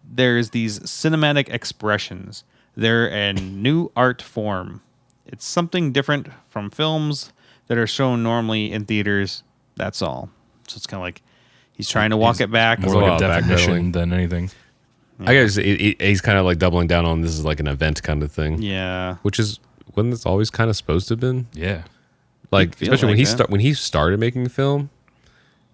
there's these cinematic expressions. They're a new art form. It's something different from films that are shown normally in theaters. That's all. So it's kind of like he's trying to walk it back. More like a definition than anything. I guess he's kind of like doubling down on this is like an event kind of thing. Yeah. Which is when it's always kind of supposed to have been. Yeah. Like especially like when he started making a film,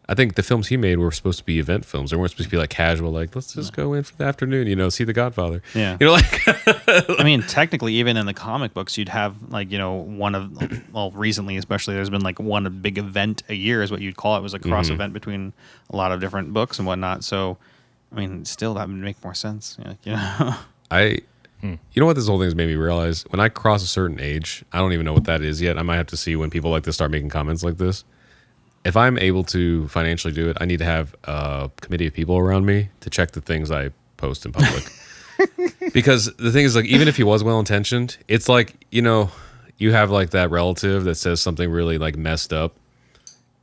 I think the films he made were supposed to be event films. They weren't supposed to be like casual, like let's just go in for the afternoon, see The Godfather. Yeah. Like I mean, technically, even in the comic books, you'd have like recently especially, there's been like one big event a year is what you'd call it. It was a cross event between a lot of different books and whatnot. So, I mean, still that would make more sense. You know what this whole thing has made me realize? When I cross a certain age, I don't even know what that is yet. I might have to see when people like this start making comments like this. If I'm able to financially do it, I need to have a committee of people around me to check the things I post in public. Because the thing is, like, even if he was well-intentioned, it's like, you have like that relative that says something really like messed up.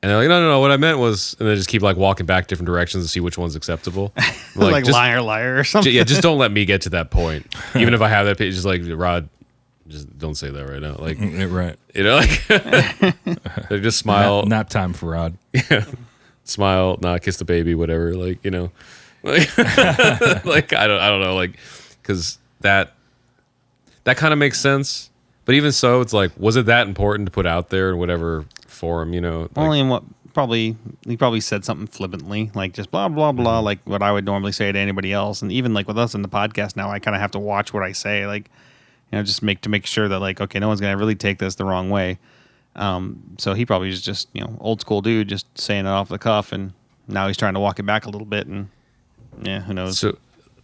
And they're like, no, what I meant was, and they just keep like walking back different directions to see which one's acceptable. like liar or something. Just don't let me get to that point. Even if I have that page, just like, Rod, just don't say that right now. Like, right. Like, they just smile. Nap time for Rod. Yeah. Smile, kiss the baby, whatever. Like, like, like I don't know. Like, because that kind of makes sense. But even so, it's like, was it that important to put out there in whatever forum, Like, only in what he probably said something flippantly, like just blah blah blah, like what I would normally say to anybody else. And even like with us in the podcast now, I kind of have to watch what I say, like just make sure that like, okay, no one's gonna really take this the wrong way. So he probably is just old school dude, just saying it off the cuff, and now he's trying to walk it back a little bit, and who knows. So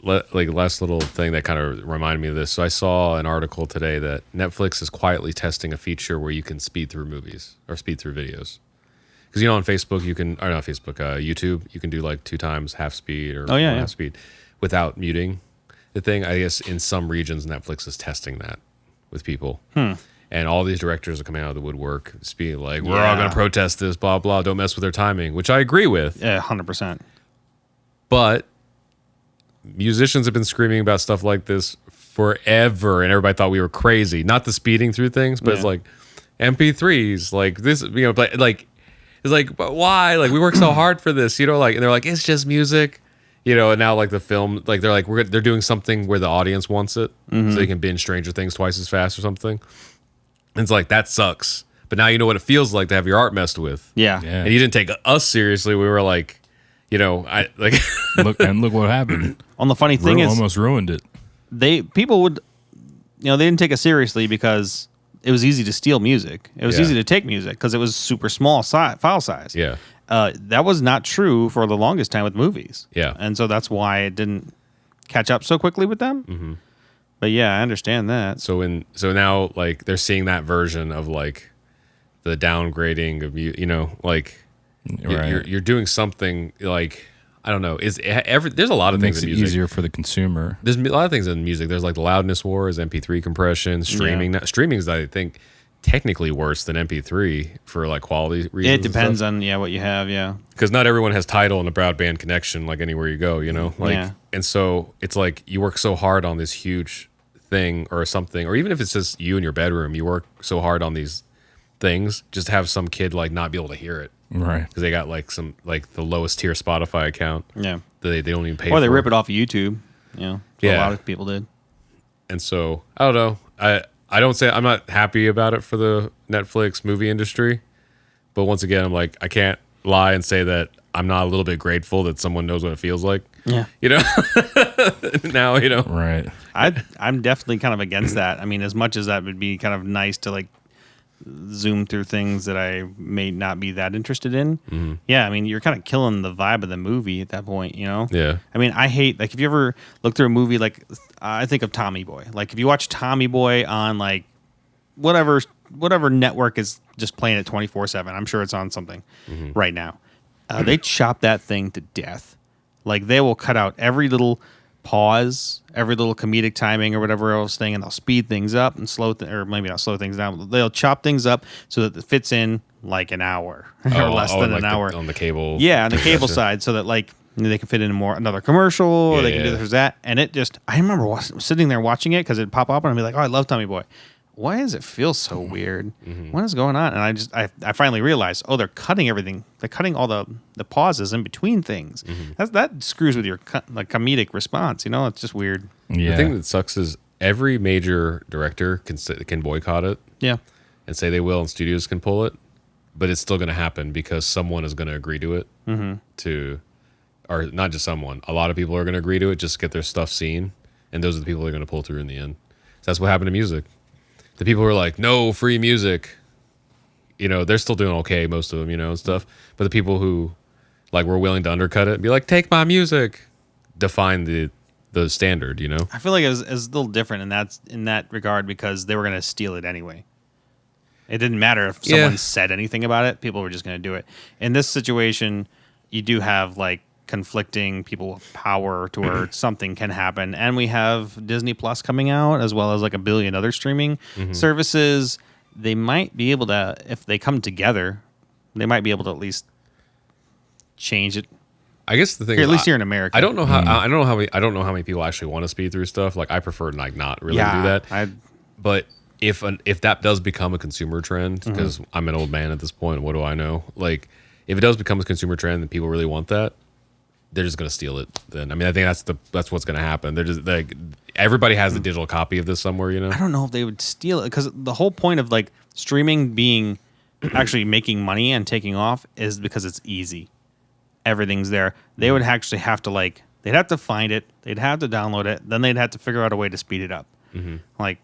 like last little thing that kind of reminded me of this. So I saw an article today that Netflix is quietly testing a feature where you can speed through movies or speed through videos. Because on Facebook YouTube, you can do like 2 times half speed or half speed without muting the thing. I guess in some regions Netflix is testing that with people. And all these directors are coming out of the woodwork, being like, we're all going to protest this, blah, blah, don't mess with their timing, which I agree with. Yeah, 100%. But musicians have been screaming about stuff like this forever, and everybody thought we were crazy. Not the speeding through things, but it's like MP3s, like this, like it's like, but why? Like we work so hard for this, like, and they're like, it's just music, and now like the film, like they're like they're doing something where the audience wants it, so they can binge Stranger Things twice as fast or something. And it's like that sucks. But now you know what it feels like to have your art messed with. Yeah. And you didn't take us seriously. We were like, I like look what happened. On the funny thing is, almost ruined it. people would they didn't take it seriously because it was easy to steal music. It was easy to take music because it was super small file size. Yeah. That was not true for the longest time with movies. Yeah. And so that's why it didn't catch up so quickly with them. Mm-hmm. But yeah, I understand that. So now like they're seeing that version of like the downgrading of like you're doing something like I don't know. There's a lot of things in music. Makes it easier for the consumer. There's a lot of things in music. There's like the loudness wars, MP3 compression, streaming. Yeah. Streaming is, I think, technically worse than MP3 for like quality reasons. It depends on what you have. Yeah, because not everyone has Tidal and a broadband connection like anywhere you go. And so it's like you work so hard on this huge thing or something, or even if it's just you in your bedroom, you work so hard on these things just to have some kid like not be able to hear it. Right, because they got like some like the lowest tier Spotify account. Yeah, they don't even pay. Or they rip it off of YouTube. A lot of people did. And so I don't know. I don't say I'm not happy about it for the Netflix movie industry, but once again, I'm like I can't lie and say that I'm not a little bit grateful that someone knows what it feels like. Yeah, now Right. I'm definitely kind of against that. I mean, as much as that would be kind of nice to like zoom through things that I may not be that interested in. Mm-hmm. Yeah, I mean, you're kind of killing the vibe of the movie at that point, Yeah. I mean, I hate, like, if you ever look through a movie, like, I think of Tommy Boy. Like, if you watch Tommy Boy on, like, whatever network is just playing it 24/7, I'm sure it's on something right now. They chop that thing to death. Like, they will cut out every little pause, every little comedic timing or whatever else thing, and they'll speed things up and or maybe not slow things down. But they'll chop things up so that it fits in like an hour or less than an hour on the cable. Yeah, on the cable side, so that like they can fit in another commercial, or they can do this or that. And it just, I remember sitting there watching it because it'd pop up and I'd be like, oh, I love Tommy Boy. Why does it feel so weird? What is going on? And I finally realized, oh, they're cutting everything. They're cutting all the pauses in between things. That screws with your like comedic response. It's just weird. Yeah. The thing that sucks is every major director can boycott it. Yeah. And say they will, and studios can pull it, but it's still going to happen because someone is going to agree to it. Or not just someone. A lot of people are going to agree to it just to get their stuff seen, and those are the people that are going to pull through in the end. So that's what happened to music. The people who are like, no free music, they're still doing okay, most of them, and stuff. But the people who like were willing to undercut it and be like, take my music, define the standard, I feel like it was a little different in that regard because they were going to steal it anyway. It didn't matter if someone said anything about it. People were just going to do it. In this situation, you do have like conflicting people with power to where something can happen, and we have Disney Plus coming out as well as like a billion other streaming services. They might be able to, if they come together, they might be able to at least change it. I guess the thing at least here in America, I don't know how many people actually want to speed through stuff. Like I prefer to like not really do that. But if that does become a consumer trend, because I'm an old man at this point, what do I know? Like if it does become a consumer trend and people really want that, they're just going to steal it. Then I mean, I think that's what's going to happen. They're just like everybody has a digital copy of this somewhere. I don't know if they would steal it because the whole point of like streaming being actually making money and taking off is because it's easy. Everything's there. They would actually have to they'd have to find it. They'd have to download it. Then they'd have to figure out a way to speed it up. Like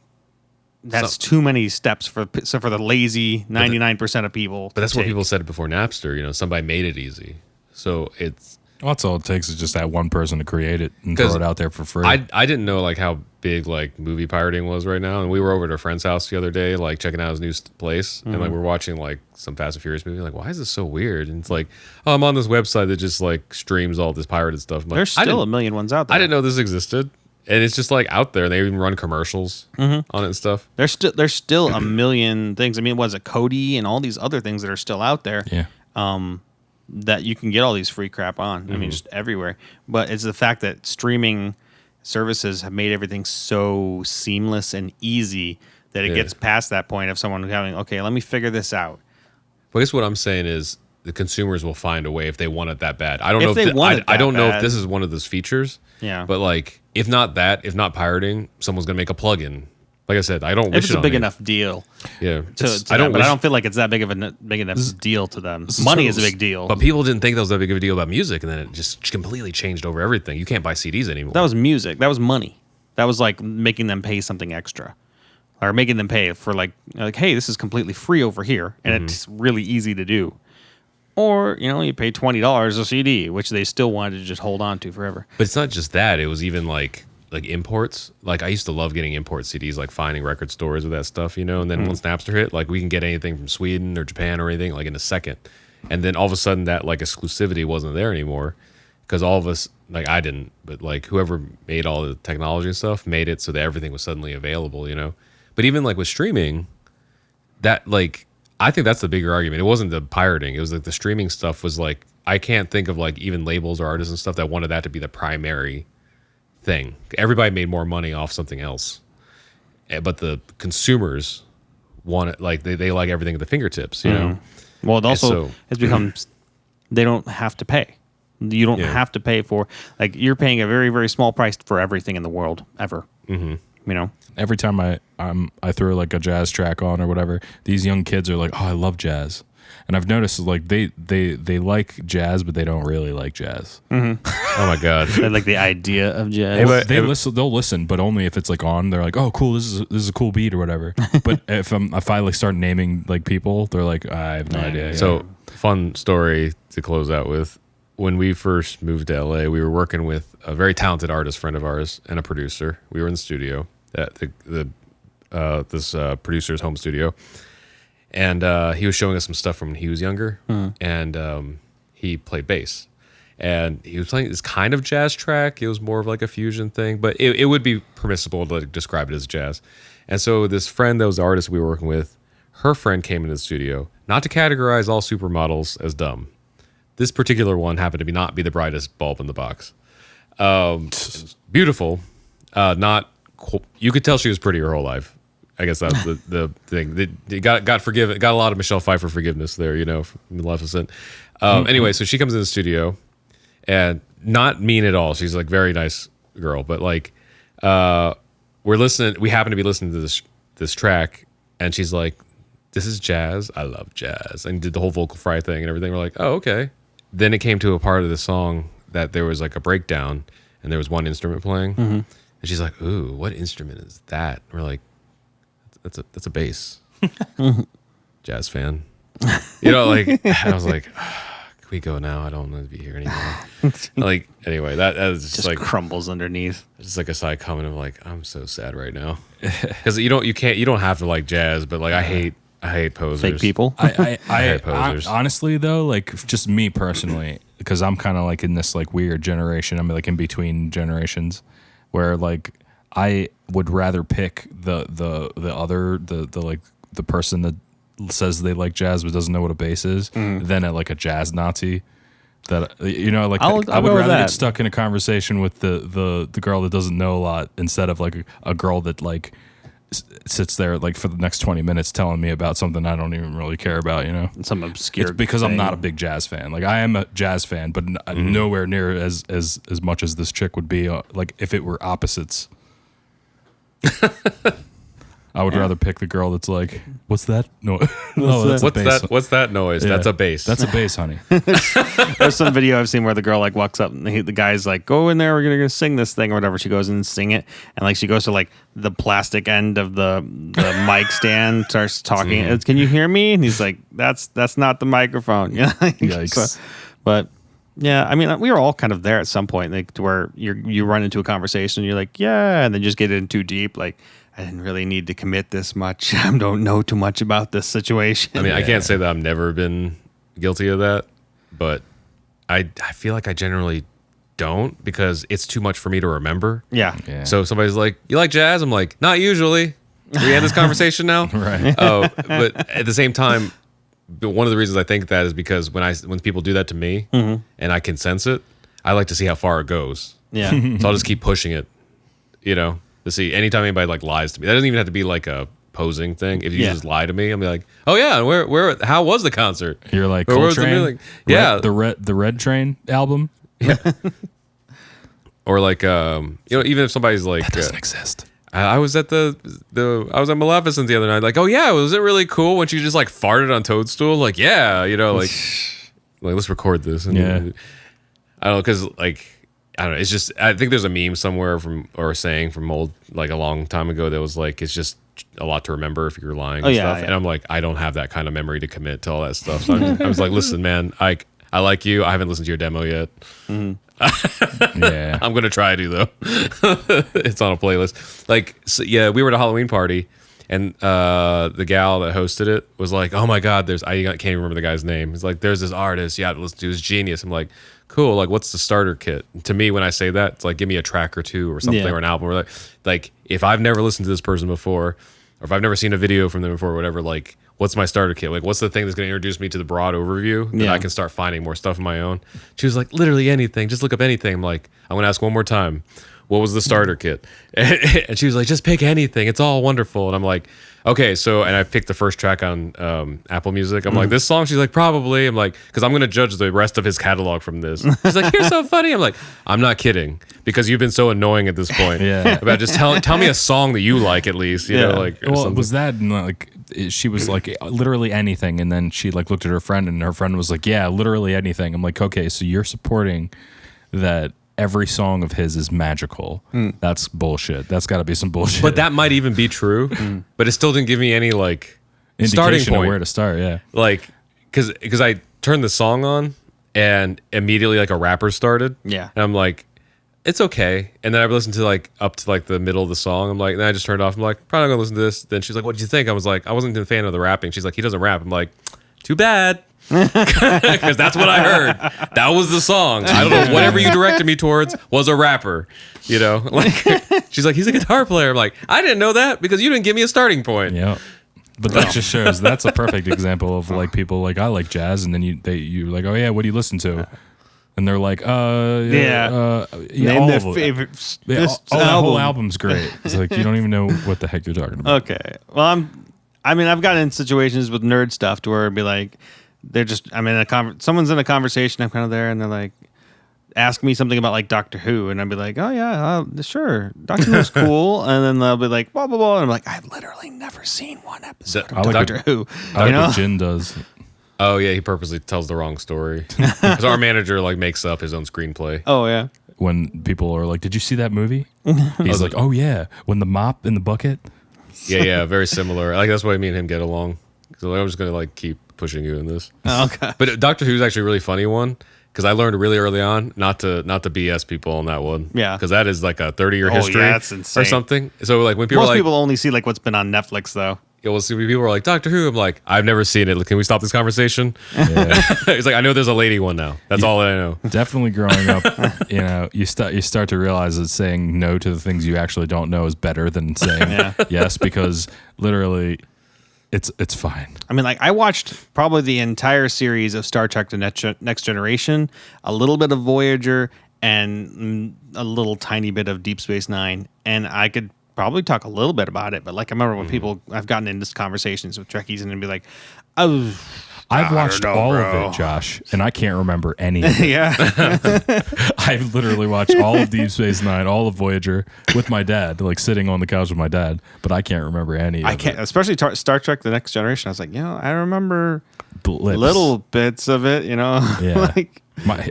that's too many steps for the lazy 99% of people. But that's what people said before Napster. Somebody made it easy. So it's. Well, that's all it takes is just that one person to create it and throw it out there for free. I didn't know how big movie pirating was right now, and we were over at a friend's house the other day checking out his new place, and we're watching some Fast and Furious movie. Why is this so weird? And it's oh, I'm on this website that just streams all this pirated stuff. There's still a million ones out there. I didn't know this existed, and it's just out there. They even run commercials on it and stuff. There's still a million things. I mean, was it Cody and all these other things that are still out there? Yeah. That you can get all these free crap on. I mean, just everywhere. But it's the fact that streaming services have made everything so seamless and easy that it gets past that point of someone having, okay, let me figure this out. Well, I guess what I'm saying is the consumers will find a way if they want it that bad. I don't know I don't know if this is one of those features. Yeah. But if not pirating, someone's gonna make a plugin. Like I said, I don't wish it's a big enough deal. Yeah, I don't feel like it's that big enough deal to them. Money is a big deal, but people didn't think that was that big of a deal about music, and then it just completely changed over everything. You can't buy CDs anymore. That was music. That was money. That was making them pay something extra. or making them pay for like, hey, this is completely free over here, and Mm-hmm. it's really easy to do. Or, you pay $20 a CD, which they still wanted to just hold on to forever. But it's not just that. It was even like imports. Like I used to love getting import CDs, like finding record stores with that stuff, And then once Napster hit, like we can get anything from Sweden or Japan or anything like in a second. And then all of a sudden that like exclusivity wasn't there anymore because all of us, like I didn't, but like whoever made all the technology and stuff made it so that everything was suddenly available, But even like with streaming, that like I think that's the bigger argument. It wasn't the pirating. It was like the streaming stuff was like I can't think of like even labels or artists and stuff that wanted that to be the primary thing. Everybody made more money off something else. But the consumers want it like they like everything at the fingertips, Well, it also so- has become they don't have to pay. You don't have to pay for like you're paying a very, very small price for everything in the world ever. Mm-hmm. Every time I throw like a jazz track on or whatever, these young kids are like, "Oh, I love jazz," and I've noticed like they like jazz, but they don't really like jazz. Oh my god. They like the idea of jazz. Hey, but- They'll listen, but only if it's like on. They're like, "Oh, cool, this is a cool beat or whatever." But if I like start naming like people, they're like, "I have no idea." So, fun story to close out with. When we first moved to LA, we were working with a very talented artist friend of ours and a producer. We were in the studio at this producer's home studio, and he was showing us some stuff from when he was younger, and he played bass. And he was playing this kind of jazz track. It was more of like a fusion thing, but it would be permissible to like describe it as jazz. And so this friend that was the artist we were working with, her friend came into the studio, not to categorize all supermodels as dumb. This particular one happened to not be the brightest bulb in the box. Beautiful, you could tell she was pretty her whole life. I guess that's the thing. They got forgiven. Got a lot of Michelle Pfeiffer forgiveness there, from Maleficent. Anyway, so she comes in the studio, and not mean at all. She's like very nice girl, but like we're listening. We happen to be listening to this track, and she's like, "This is jazz. I love jazz," and did the whole vocal fry thing and everything. We're like, "Oh, okay." Then it came to a part of the song that there was like a breakdown, and there was one instrument playing, and she's like, "Ooh, what instrument is that?" And we're like, "That's a bass." Jazz fan, Like I was like, "Can we go now? I don't want to be here anymore." Like anyway, that is just like crumbles underneath. just like a side comment of like, I'm so sad right now because you don't have to like jazz, but like I hate posers. Fake people. I hate posers. honestly though, like just me personally, because I'm kind of like in this like weird generation. I'm like in between generations, where like I would rather pick the person that says they like jazz but doesn't know what a bass is than a jazz Nazi. That I'll I go would with rather that. get stuck in a conversation with the girl that doesn't know a lot instead of like a girl that like sits there like for the next 20 minutes telling me about something I don't even really care about, Some obscure. It's because I'm thing. not a big jazz fan. Like I am a jazz fan, but nowhere near as much as this chick would be. Like if it were opposites, I would rather pick the girl that's like, "What's that? No, no, that's a What's bass. that? What's that noise? Yeah. That's a bass. That's a bass, honey." There's some video I've seen where the girl like walks up and the guy's like, "Go in there, we're gonna sing this thing or whatever." She goes in and sing it, and like she goes to like the plastic end of the mic stand, starts talking. Can you hear me? And he's like, "That's not the microphone." Yeah. Yikes. But yeah, I mean, we were all kind of there at some point, like to where you run into a conversation, and you're like, yeah, and then just get in too deep, like. I didn't really need to commit this much. I don't know too much about this situation. I mean, I can't say that I've never been guilty of that, but I feel like I generally don't because it's too much for me to remember. Yeah. So if somebody's like, "You like jazz?" I'm like, "Not usually." We end this conversation now. Right. Oh, but at the same time, but one of the reasons I think that is because when people do that to me and I can sense it, I like to see how far it goes. Yeah. So I'll just keep pushing it, to see anytime anybody like lies to me. That doesn't even have to be like a posing thing. If you just lie to me, I'm like, "Oh yeah, where how was the concert?" You're like Or where's the Coltrane, music? Yeah. the Red Train album. Or like even if somebody's like That doesn't exist. I was at I was at Maleficent the other night. Like, "Oh yeah, was it really cool when she just like farted on Toadstool?" Like, yeah, like let's record this. And, Yeah. I don't know, because like I don't know. It's just I think there's a meme somewhere from or a saying from old like a long time ago that was like it's just a lot to remember if you're lying Oh, and yeah, stuff. yeah. And I'm like, I don't have that kind of memory to commit to all that stuff. So I was like, listen, man, I like you. I haven't listened to your demo yet. Yeah. I'm gonna try to though. It's on a playlist. Like, so, yeah, we were at a Halloween party, and the gal that hosted it was like, "Oh my God, I can't even remember the guy's name." He's like, "There's this artist, you have to listen to. He's genius." I'm like, "Cool. Like, what's the starter kit?" To me, when I say that, it's like, give me a track or two or something or an album. Or like, if I've never listened to this person before, or if I've never seen a video from them before, or whatever, like, what's my starter kit? Like, what's the thing that's going to introduce me to the broad overview that I can start finding more stuff of my own? She was like, literally anything. Just look up anything. I'm like, I'm going to ask one more time. What was the starter kit? And she was like, just pick anything. It's all wonderful. And I'm like, okay. So, and I picked the first track on Apple Music. I'm like, this song? She's like, probably. I'm like, because I'm going to judge the rest of his catalog from this. She's like, you're so funny. I'm like, I'm not kidding. Because you've been so annoying at this point. Yeah. About just tell me a song that you like at least. You know, like, or Well, something. was that like she was like literally anything, and then she like looked at her friend, and her friend was like, yeah, literally anything. I'm like, okay, so you're supporting that every song of his is magical. That's bullshit. That's got to be some bullshit. But that might even be true. But it still didn't give me any like starting indication of point. where to start. Yeah. Like, because I turned the song on and immediately like a rapper started. Yeah. And I'm like, it's okay. And then I listened to like up to like the middle of the song. I'm like, then I just turned it off. I'm like, probably not gonna listen to this. Then she's like, what did you think? I was like, I wasn't a fan of the rapping. She's like, he doesn't rap. I'm like, too bad. Because that's what I heard. That was the song. I don't know. Whatever you directed me towards was a rapper. You know, like she's like, he's a guitar player. I'm like, I didn't know that because you didn't give me a starting point. Yeah. But that just shows that's a perfect example of like people like I like jazz, and then you like, oh yeah, what do you listen to? And they're like, yeah, all Name their of it. favorite. Yeah, This that whole album. album's great. It's like you don't even know what the heck you're talking about. Okay. Well, I've gotten in situations with nerd stuff to where it'd be like, I'm in someone's in a conversation, I'm kind of there, and they're like, ask me something about like Doctor Who, and I'd be like, oh yeah, sure, Doctor Who's cool, and then they'll be like, blah blah blah, and I'm like, I've literally never seen one episode I of like Doctor what- Who. I You like know? what Jin does. Oh yeah, he purposely tells the wrong story because our manager like makes up his own screenplay. Oh yeah. When people are like, did you see that movie? He's like, oh yeah, when the mop in the bucket. Yeah, very similar. Like that's why me and him get along. So I'm just gonna like keep pushing you in this. Oh, okay. But Doctor Who's actually a really funny one because I learned really early on not to BS people on that one. Yeah. because that is like a 30-year history yeah, that's insane. or something. So like when people Most are like, people only see like what's been on Netflix though. yeah, well, see, people are like Doctor Who. I'm like, I've never seen it. Can we stop this conversation? He's like, I know there's a lady one now. That's all that I know. Definitely growing up, you start to realize that saying no to the things you actually don't know is better than saying yes, because literally it's fine. I mean, like I watched probably the entire series of Star Trek: The Next Generation, a little bit of Voyager, and a little tiny bit of Deep Space Nine, and I could probably talk a little bit about it. But like I remember when I've gotten into conversations with Trekkies and they'd be like, "Oh, I've watched all bro. of it, Josh, and I can't remember any of it. yeah, I've literally watched all of Deep Space Nine, all of Voyager with my dad, like sitting on the couch with my dad, but I can't remember any of I can't." it. Especially Star Trek: The Next Generation. I was like, I remember Blips. little bits of it. You know, Yeah. like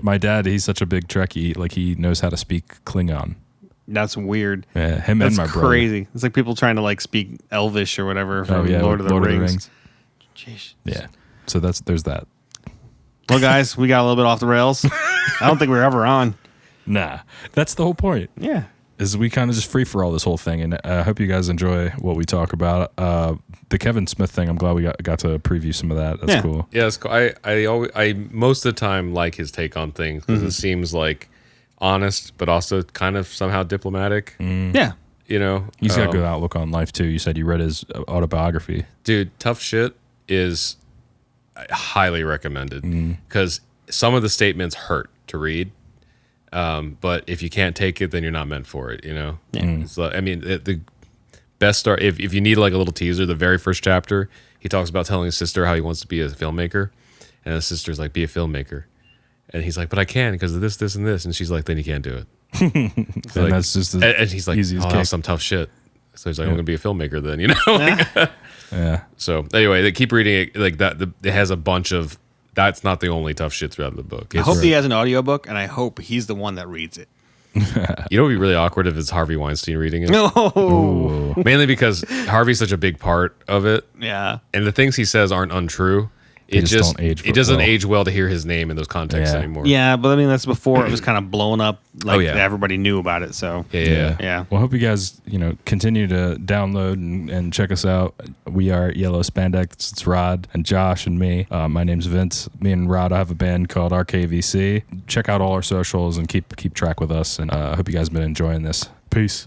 My dad, he's such a big Trekkie, like he knows how to speak Klingon. that's weird. Yeah, him That's and my brother. crazy. It's like people trying to like speak Elvish or whatever from Oh yeah, Lord of the Rings. Jeez. Yeah. So there's that. Well, guys, we got a little bit off the rails. I don't think we were ever on. Nah, that's the whole point. Yeah. Is we kind of just free for all this whole thing, and I hope you guys enjoy what we talk about. The Kevin Smith thing, I'm glad we got to preview some of that. That's Yeah. cool. Yeah, it's cool. I most of the time like his take on things because it seems like honest, but also kind of somehow diplomatic. Yeah. You know, He's got a good outlook on life too. You said you read his autobiography. dude. Tough Shit is highly recommended because some of the statements hurt to read. But if you can't take it, then you're not meant for it. You know. Yeah. So I mean, the best start if you need like a little teaser. The very first chapter, he talks about telling his sister how he wants to be a filmmaker, and his sister's like, "Be a filmmaker," and he's like, "But I can because of this, this, and this," and she's like, "Then you can't do it." And like- that's just as And he's like, easy as "Oh, cake. that's some tough shit." So he's like, "I'm gonna be a filmmaker then," you know. Like, Yeah. so anyway, they keep reading it like that. It has a bunch of. That's not the only tough shit throughout the book. I It's, hope he has an audiobook, and I hope he's the one that reads it. You know what would be really awkward if it's Harvey Weinstein reading it? No. Ooh. Mainly because Harvey's such a big part of it. Yeah. And the things he says aren't untrue. It just don't age it doesn't well. age well to hear his name in those contexts Yeah. anymore. Yeah, but I mean that's before it was kind of blowing up. Like yeah. everybody knew about it. So Yeah. yeah. Well, I hope you guys, continue to download and check us out. We are Yellow Spandex. It's Rod and Josh and me. My name's Vince. Me and Rod have a band called RKVC. Check out all our socials and keep track with us. And I hope you guys have been enjoying this. Peace.